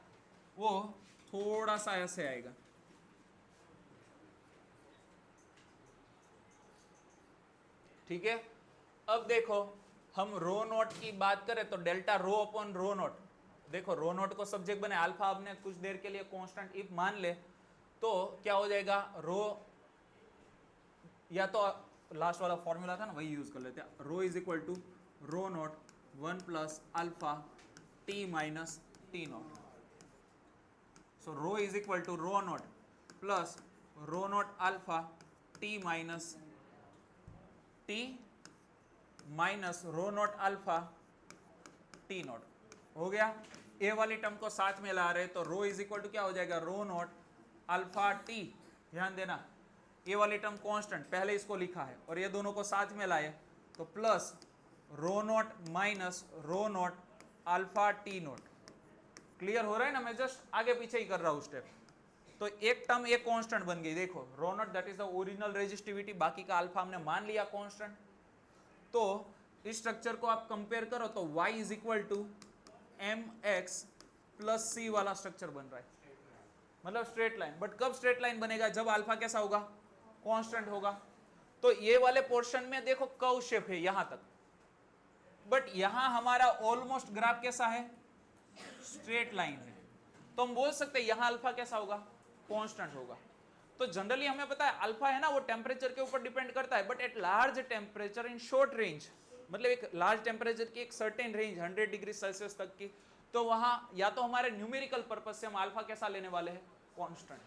वो थोड़ा सा ऐसे आएगा। ठीक है, अब देखो हम रो नोट की बात करें तो डेल्टा रो अपॉन रो नोट, देखो रो नोट को सब्जेक्ट बने, अल्फा आपने कुछ देर के लिए कांस्टेंट इफ मान ले तो क्या हो जाएगा, रो या तो लास्ट वाला फॉर्मूला था ना वही यूज कर लेते हैं, rho is equal to rho not 1 plus alpha T minus T not. So rho is equal to rho not plus rho not alpha T minus T minus rho not alpha T not. हो गया, ए वाली term को साथ में ला रहे तो रो is equal to क्या हो जाएगा, रो नोट अल्फा टी, ध्यान देना ये वाली टर्म कांस्टेंट पहले इसको लिखा है और ये दोनों को साथ में लाए तो plus rho note minus rho not alpha T note. Clear हो रहा है ना, मैं जस्ट आगे पीछे ही कर रहा हूं स्टेप। तो एक टर्म एक कांस्टेंट बन गई, देखो rho not that is the original resistivity, बाकी का अल्फा हमने मान लिया कांस्टेंट। तो इस स्ट्रक्चर को आप कंपेयर करो तो y is equal to M X plus C वाला स्ट्रक्चर बन रहा है, मतलब स्ट्रेट लाइन। बट कब स्ट्रेट लाइन बनेगा, जब अल्फा कैसा होगा, कांस्टेंट होगा। तो ये वाले पोर्शन में देखो कर्व शेप है यहां तक, बट यहां हमारा ऑलमोस्ट ग्राफ कैसा है, स्ट्रेट लाइन है। तो हम बोल सकते हैं यहां अल्फा कैसा होगा, कांस्टेंट होगा। तो जनरली हमें पता है अल्फा है ना वो टेम्परेचर के ऊपर डिपेंड करता है, but at large temperature in short range, मतलब एक लार्ज टेम्परेचर की एक सर्टेन रेंज 100 डिग्री सेल्सियस तक की, तो वहां या तो हमारे न्यूमेरिकल पर्पस से हम अल्फा कैसा लेने वाले हैं, कांस्टेंट।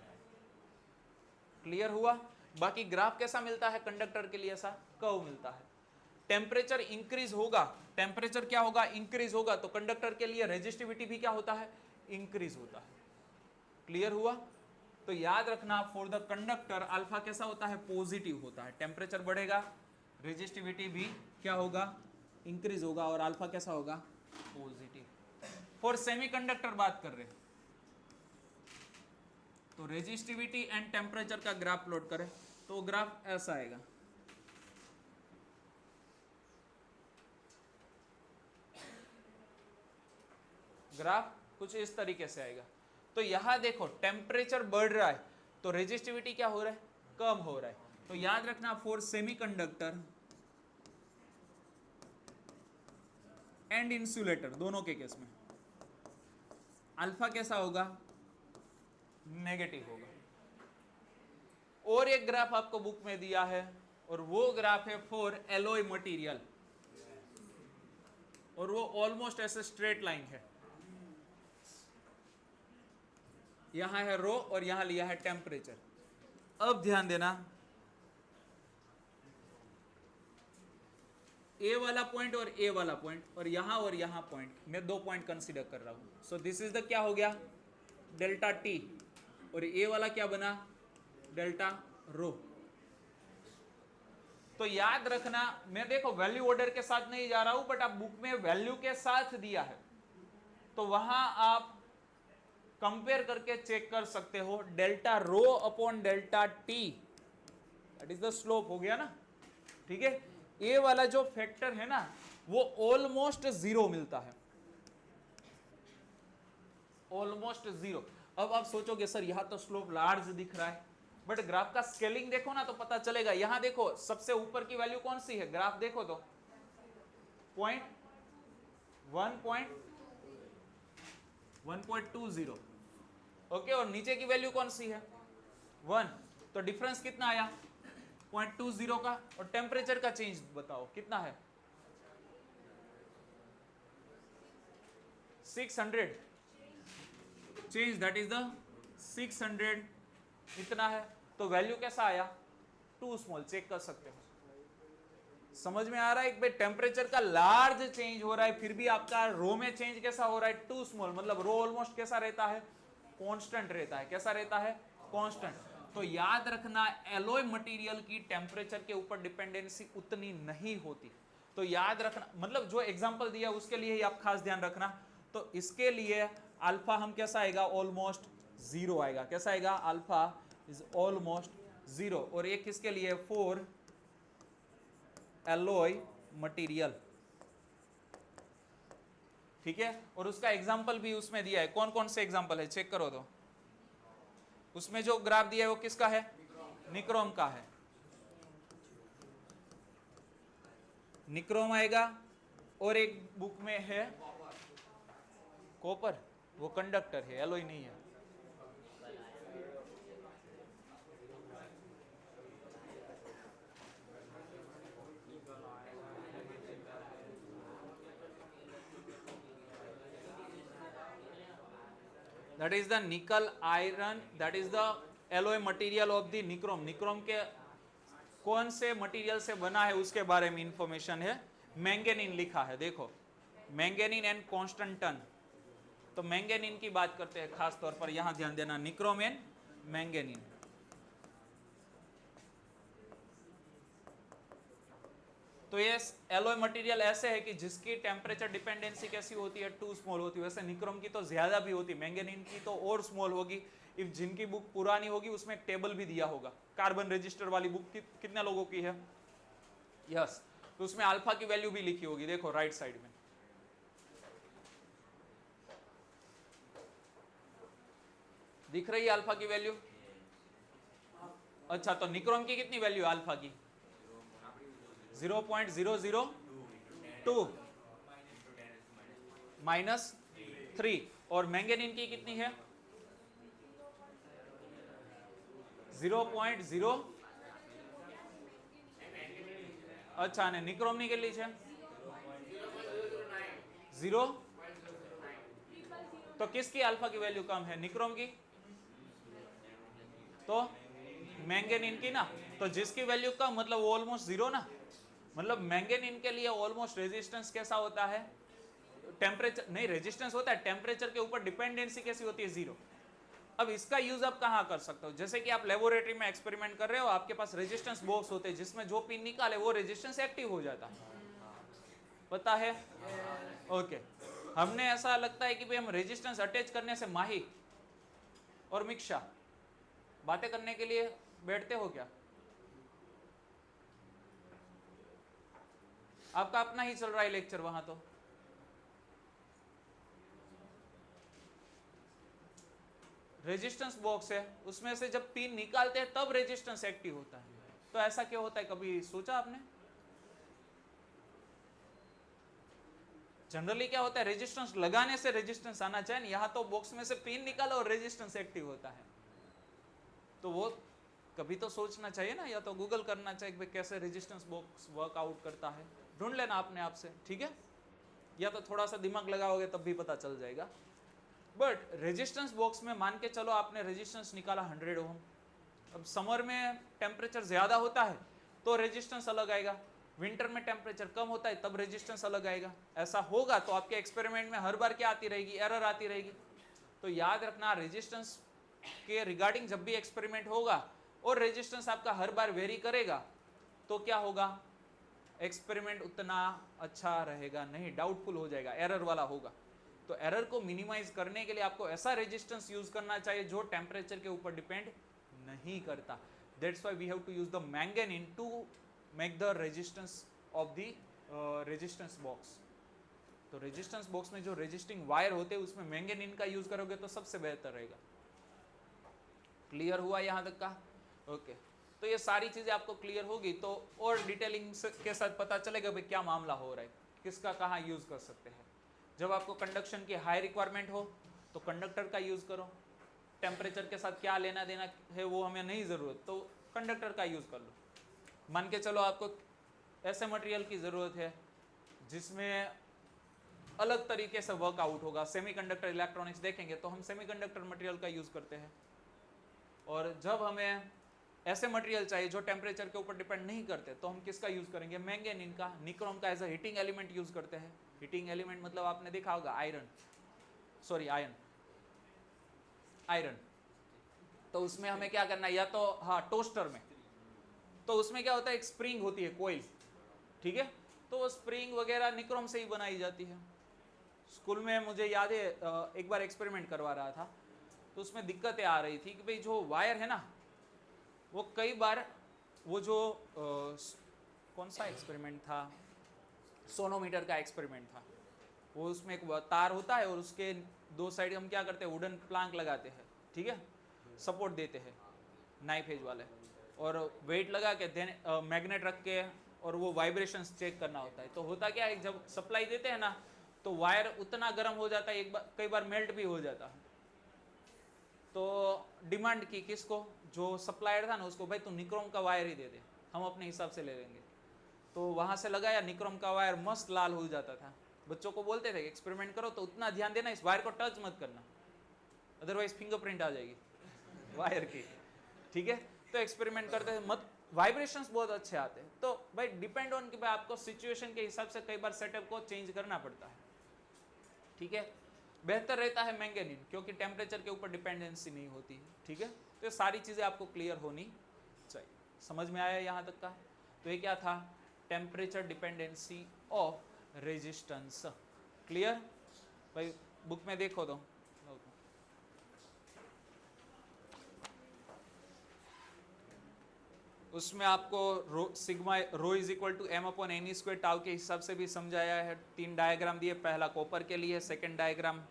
क्लियर हुआ। बाकी ग्राफ कैसा मिलता है कंडक्टर के लिए, ऐसा कर्व मिलता है। टेम्परेचर इंक्रीज होगा, टेम्परेचर क्या होगा, इंक्रीज होगा, तो कंडक्टर के लिए रेजिस्टिविटी भी क्या होता है, इंक्रीज होता है। क्लियर हुआ। तो याद रखना फॉर द कंडक्टर अल्फा कैसा होता है, पॉजिटिव होता है। टेम्परेचर बढ़ेगा, रेजिस्टिविटी भी क्या होगा, इंक्रीज होगा, और अल्फा कैसा होगा, पॉजिटिव। फॉर सेमीकंडक्टर बात कर रहे हैं तो रेजिस्टिविटी एंड टेम्परेचर का ग्राफ प्लॉट करें तो ग्राफ ऐसा आएगा। ग्राफ कुछ इस तरीके से आएगा। तो यहां देखो टेम्परेचर बढ़ रहा है तो रेजिस्टिविटी क्या हो रहा है, कम हो रहा है। तो याद रखना फॉर सेमीकंडक्टर एंड इंसुलेटर दोनों के केस में अल्फा कैसा होगा, नेगेटिव होगा। और एक ग्राफ आपको बुक में दिया है और वो ग्राफ है फॉर एलॉय मटेरियल, और वो ऑलमोस्ट ऐसे स्ट्रेट लाइन है। यहां है रो और यहां लिया है टेम्परेचर। अब ध्यान देना ए वाला पॉइंट और ए वाला पॉइंट, और यहां पॉइंट, मैं दो पॉइंट कंसीडर कर रहा हूं। सो दिस इज द क्या हो गया, डेल्टा टी, और ए वाला क्या बना, डेल्टा रो। तो याद रखना मैं देखो वैल्यू ऑर्डर के साथ नहीं जा रहा हूं, बट आप बुक में वैल्यू के साथ दिया है तो वहां आप कंपेयर करके चेक कर सकते हो। Delta rho upon delta T that is the slope हो गया ना, ठीक है। ए वाला जो फैक्टर है ना वो ऑलमोस्ट जीरो मिलता है, ऑलमोस्ट जीरो। अब आप सोचोगे सर यहां तो स्लोप लार्ज दिख रहा है, बट ग्राफ का स्केलिंग देखो ना तो पता चलेगा। यहां देखो सबसे ऊपर की वैल्यू कौन सी है, ग्राफ देखो तो 1.20, ओके, और नीचे की वैल्यू कौन सी है 1, तो डिफरेंस कितना आया 0.20 का। और टेम्परेचर का चेंज बताओ कितना है 600 चेंज, दैट इज द 600 इतना है। तो वैल्यू कैसा आया, टू स्मॉल, चेक कर सकते हो। समझ में आ रहा है, एक भाई टेम्परेचर का लार्ज चेंज हो रहा है फिर भी आपका रो में चेंज कैसा हो रहा है, टू स्मॉल, मतलब रो ऑलमोस्ट कैसा रहता है, कांस्टेंट रहता है। कैसा रहता है, कांस्टेंट। तो याद रखना एलॉय मटेरियल की टेम्परेचर के ऊपर डिपेंडेंसी उतनी नहीं होती। तो याद रखना, मतलब जो एग्जांपल दिया उसके लिए ही आप खास ध्यान रखना। तो इसके लिए अल्फा हम कैसा आएगा, ऑलमोस्ट जीरो आएगा। कैसा आएगा, अल्फा इज ऑलमोस्ट जीरो। और एक किसके लिए, फॉर एलॉय मटेरियल, ठीक है। और उसका एग्जाम्पल भी उसमें दिया है, कौन कौन से एग्जाम्पल है चेक करो तो। उसमें जो ग्राफ दिया है वो किसका है, निक्रोम का है। निक्रोम आएगा, और एक बुक में है कॉपर, वो कंडक्टर है, एलॉय नहीं है। That is the nickel iron, that is the alloy material of the nichrome। Nichrome के कौन से मटेरियल से बना है उसके बारे में इंफॉर्मेशन है। मैंगेनीन लिखा है, देखो मैंगेनीन एंड कॉन्स्टेंटन। तो मैंगेनीन की बात करते हैं खास तौर पर, यहां ध्यान देना, निक्रोम एंड मैंगेनीन। तो ये एलॉय मटेरियल ऐसे है कि जिसकी टेम्परेचर डिपेंडेंसी कैसी होती है, टू स्मॉल होती है। वैसे निक्रोम की तो ज्यादा भी होती है, मैंगेनीन की तो और स्मॉल होगी। इफ जिनकी बुक पुरानी होगी उसमें एक टेबल भी दिया होगा। कार्बन रजिस्टर वाली बुक कितने लोगों की है, यस। तो उसमें अल्फा की वैल्यू भी लिखी होगी, देखो राइट साइड में दिख रही है अल्फा की वैल्यू। अच्छा, तो निक्रोम की कितनी वैल्यू है अल्फा की, 0.002 -3। और मैंगेनीन की कितनी है, 0.0। अच्छा, ने निक्रोम ની કેટલી છે 0। तो किसकी अल्फा की वैल्यू कम है, निक्रोम की, तो मैंगेनीन की ना। तो जिसकी वैल्यू कम मतलब वो ऑलमोस्ट जीरो ना। मतलब मैंगेनीन के लिए ऑलमोस्ट रेजिस्टेंस कैसा होता है, टेम्परेचर नहीं, रेजिस्टेंस होता है, टेम्परेचर के ऊपर डिपेंडेंसी कैसी होती है, जीरो। अब इसका यूज आप कहां कर सकते हो, जैसे कि आप लेबोरेटरी में एक्सपेरिमेंट कर रहे हो, आपके पास रेजिस्टेंस बॉक्स होते हैं जिसमें जो पिन निकाले वो रेजिस्टेंस एक्टिव हो जाता है, पता है, ओके। हमने ऐसा लगता है कि भाई हम रेजिस्टेंस अटैच करने से माही और मिक्षा बातें करने के लिए बैठते हो क्या, आपका अपना ही चल रहा है लेक्चर वहां। तो रेजिस्टेंस बॉक्स है, उसमें से जब पिन निकालते हैं तब रेजिस्टेंस एक्टिव होता है। तो ऐसा क्यों होता है, कभी सोचा आपने। जनरली क्या होता है, रेजिस्टेंस लगाने से रेजिस्टेंस आना चाहिए, यहां तो बॉक्स में से पिन निकालो और रेजिस्टेंस एक्टिव होता है। तो वो कभी तो सोचना चाहिए ना, या तो गूगल करना चाहिए कि कैसे रेजिस्टेंस बॉक्स वर्कआउट करता है, ढूंढ लेना अपने आप से, ठीक है। या तो थोड़ा सा दिमाग लगाओगे तब भी पता चल जाएगा। बट रेजिस्टेंस बॉक्स में मान के चलो आपने रेजिस्टेंस निकाला 100 ओम। अब समर में टेम्परेचर ज्यादा होता है तो रेजिस्टेंस अलग आएगा, विंटर में टेम्परेचर कम होता है तब रेजिस्टेंस अलग आएगा। ऐसा होगा तो आपके एक्सपेरिमेंट में हर बार क्या आती रहेगी, एरर आती रहेगी। तो याद रखना, रेजिस्टेंस के रिगार्डिंग जब भी एक्सपेरिमेंट होगा और रेजिस्टेंस आपका हर बार वेरी करेगा तो क्या होगा, एक्सपेरिमेंट उतना अच्छा रहेगा नहीं, डाउटफुल हो जाएगा, एरर वाला होगा। तो एरर को मिनिमाइज करने के लिए आपको ऐसा रेजिस्टेंस यूज करना चाहिए जो टेम्परेचर के ऊपर डिपेंड नहीं करता। That's why we have to use the manganin to make the resistance of the resistance box. तो रेजिस्टेंस बॉक्स में जो रेजिस्टिंग वायर होते हैं उसमें मैंगेनीन का यूज करोगे तो सबसे बेहतर रहेगा। क्लियर हुआ यहां तक का, ओके। तो ये सारी चीजें आपको क्लियर होगी तो और डिटेलिंग के साथ पता चलेगा भाई क्या मामला हो रहा है, किसका कहाँ यूज कर सकते हैं। जब आपको कंडक्शन की हाई रिक्वायरमेंट हो तो कंडक्टर का यूज करो, टेम्परेचर के साथ क्या लेना देना है वो हमें नहीं जरूरत, तो कंडक्टर का यूज कर लो। मान के चलो आपको ऐसे मटेरियल की जरूरत है जिसमें अलग तरीके से वर्कआउट होगा, सेमीकंडक्टर इलेक्ट्रॉनिक्स देखेंगे तो हम सेमीकंडक्टर मटेरियल का यूज करते हैं। और जब हमें ऐसे मटेरियल चाहिए जो टेम्परेचर के ऊपर डिपेंड नहीं करते तो हम किसका यूज करेंगे, मैंगेनीन का, निक्रोम का as a heating element use करते हैं। हीटिंग एलिमेंट मतलब आपने देखा होगा आयरन, सॉरी आयरन। तो उसमें हमें क्या करना है, या तो हाँ टोस्टर में, तो उसमें क्या होता है, एक स्प्रिंग होती है, कोयल, ठीक है। तो वो स्प्रिंग वगैरह निक्रोम से ही बनाई जाती है। स्कूल में मुझे याद है एक बार एक्सपेरिमेंट करवा रहा था, तो उसमें दिक्कतें आ रही थी कि भाई जो वायर है ना, वो कई बार वो जो कौन सा एक्सपेरिमेंट था, सोनोमीटर का एक्सपेरिमेंट था, वो उसमें एक तार होता है और उसके दो साइड हम क्या करते हैं, वुडन प्लांक लगाते हैं, ठीक है, सपोर्ट देते हैं नाइफ एज वाले, और वेट लगा के मैग्नेट रख के और वो वाइब्रेशंस चेक करना होता है। तो होता क्या है, जब सप्लाई देते हैं ना तो वायर उतना गर्म हो जाता है, एक बार कई बार मेल्ट भी हो जाता है। तो डिमांड की किसको, जो सप्लायर था ना उसको, भाई तू निक्रोम का वायर ही दे दे, हम अपने हिसाब से ले लेंगे। तो वहां से लगाया निक्रोम का वायर, मस्त लाल हो जाता था। बच्चों को बोलते थे एक्सपेरिमेंट करो तो उतना ध्यान देना, इस वायर को टच मत करना, अदरवाइज फिंगरप्रिंट आ जाएगी वायर की, ठीक है। तो एक्सपेरिमेंट करते थे, मत वाइब्रेशंस बहुत अच्छे आते हैं। तो भाई डिपेंड ऑन कि भाई आपको सिचुएशन के हिसाब से कई बार सेटअप को चेंज करना पड़ता है, ठीक है। बेहतर रहता है मैंगनीज, क्योंकि टेम्परेचर के ऊपर डिपेंडेंसी नहीं होती, ठीक है। तो ये सारी चीजें आपको क्लियर होनी चाहिए। समझ में आया यहाँ तक का? तो ये क्या था, temperature dependency of resistance. Clear भाई, बुक में देखो तो उसमें आपको sigma rho is equal to M upon N square tau के हिसाब से भी समझाया है। 3 डायग्राम दिए, पहला कॉपर के लिए, सेकंड डायग्राम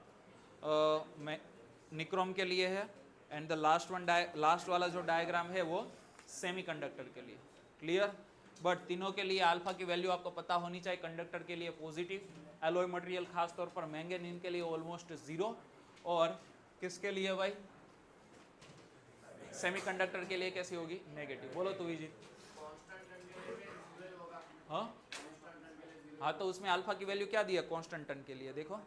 निक्रोम के लिए है, एंड द लास्ट वाला जो डायग्राम है वो सेमीकंडक्टर के लिए। क्लियर? बट तीनों के लिए अल्फा की वैल्यू आपको पता होनी चाहिए। कंडक्टर के लिए पॉजिटिव, एलॉय मटेरियल खास तौर पर मैंगनीज के लिए ऑलमोस्ट 0, और किसके लिए भाई, सेमीकंडक्टर के लिए कैसी होगी, नेगेटिव। बोलो तो विजित। हाँ तो उसमें अल्फा की वैल्यू क्या दी है कांस्टेंट टन के लिए, देखो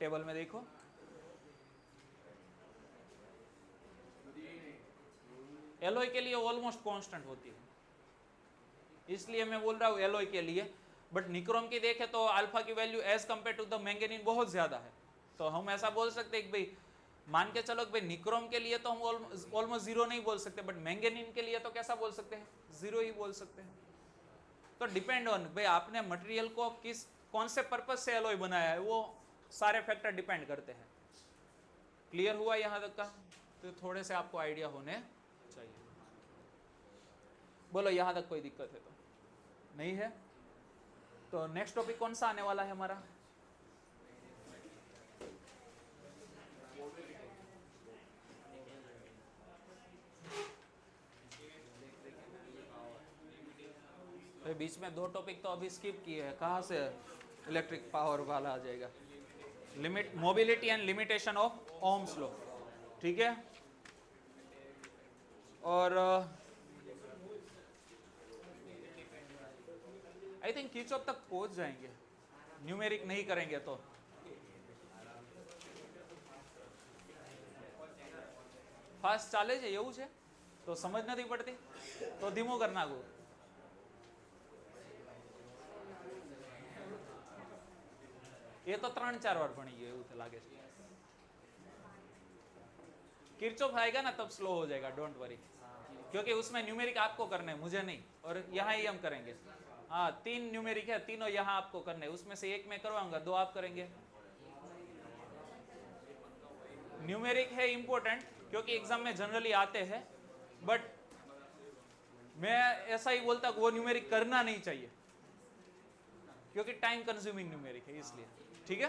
टेबल में देखो, एलॉय के लिए ऑलमोस्ट कांस्टेंट होती है, इसलिए मैं बोल रहा हूँ एलॉय के लिए। बट निक्रोम की देखे तो अल्फा की value as compare to the manganese बहुत ज्यादा है। तो हम ऐसा बोल सकते हैं कि भाई मान के चलो कि भाई निक्रोम के लिए तो हम ऑलमोस्ट 0 नहीं बोल सकते, बट मैंगनीज के लिए तो कैसा बोल सकते हैं, 0 ही बोल सकते हैं। तो डिपेंड ऑन भाई आपने मटेरियल को कौन से पर्पज से एलॉय बनाया है, वो सारे फैक्टर डिपेंड करते हैं। क्लियर हुआ यहाँ तक का? तो थोड़े से आपको आइडिया होने चाहिए। बोलो यहाँ तक कोई दिक्कत है तो? नहीं है? तो नेक्स्ट टॉपिक कौन सा आने वाला है हमारा? बीच में 2 टॉपिक तो अभी स्किप किए हैं, कहाँ से इलेक्ट्रिक पावर वाला आ जाएगा, limit mobility and limitation of Ohm's law, ठीक है। और आई थिंक किरचॉफ तक पहुंच जाएंगे, न्यूमेरिक नहीं करेंगे तो। फास्ट चाले છે એવું છે તો સમજ નથી પડતી તો ધીમો કરી નાખો। ये तो 3-4 बार भणी गए એવું लागे છે। किरचॉफ आएगा ना तब स्लो हो जाएगा, डोंट वरी, क्योंकि उसमें न्यूमेरिक आपको करने हैं, मुझे नहीं, और यहाँ ही हम करेंगे। हाँ 3 न्यूमेरिक है, तीनों यहाँ आपको करने, उसमें से एक मैं करवाऊंगा, 2 आप करेंगे। न्यूमेरिक है इंपॉर्टेंट, क्योंकि एग्जाम में जनरली आते हैं, बट मैं ऐसा ही बोलता वो न्यूमेरिक करना नहीं चाहिए, क्योंकि टाइम कंज्यूमिंग न्यूमेरिक है, इसलिए। ठीक है।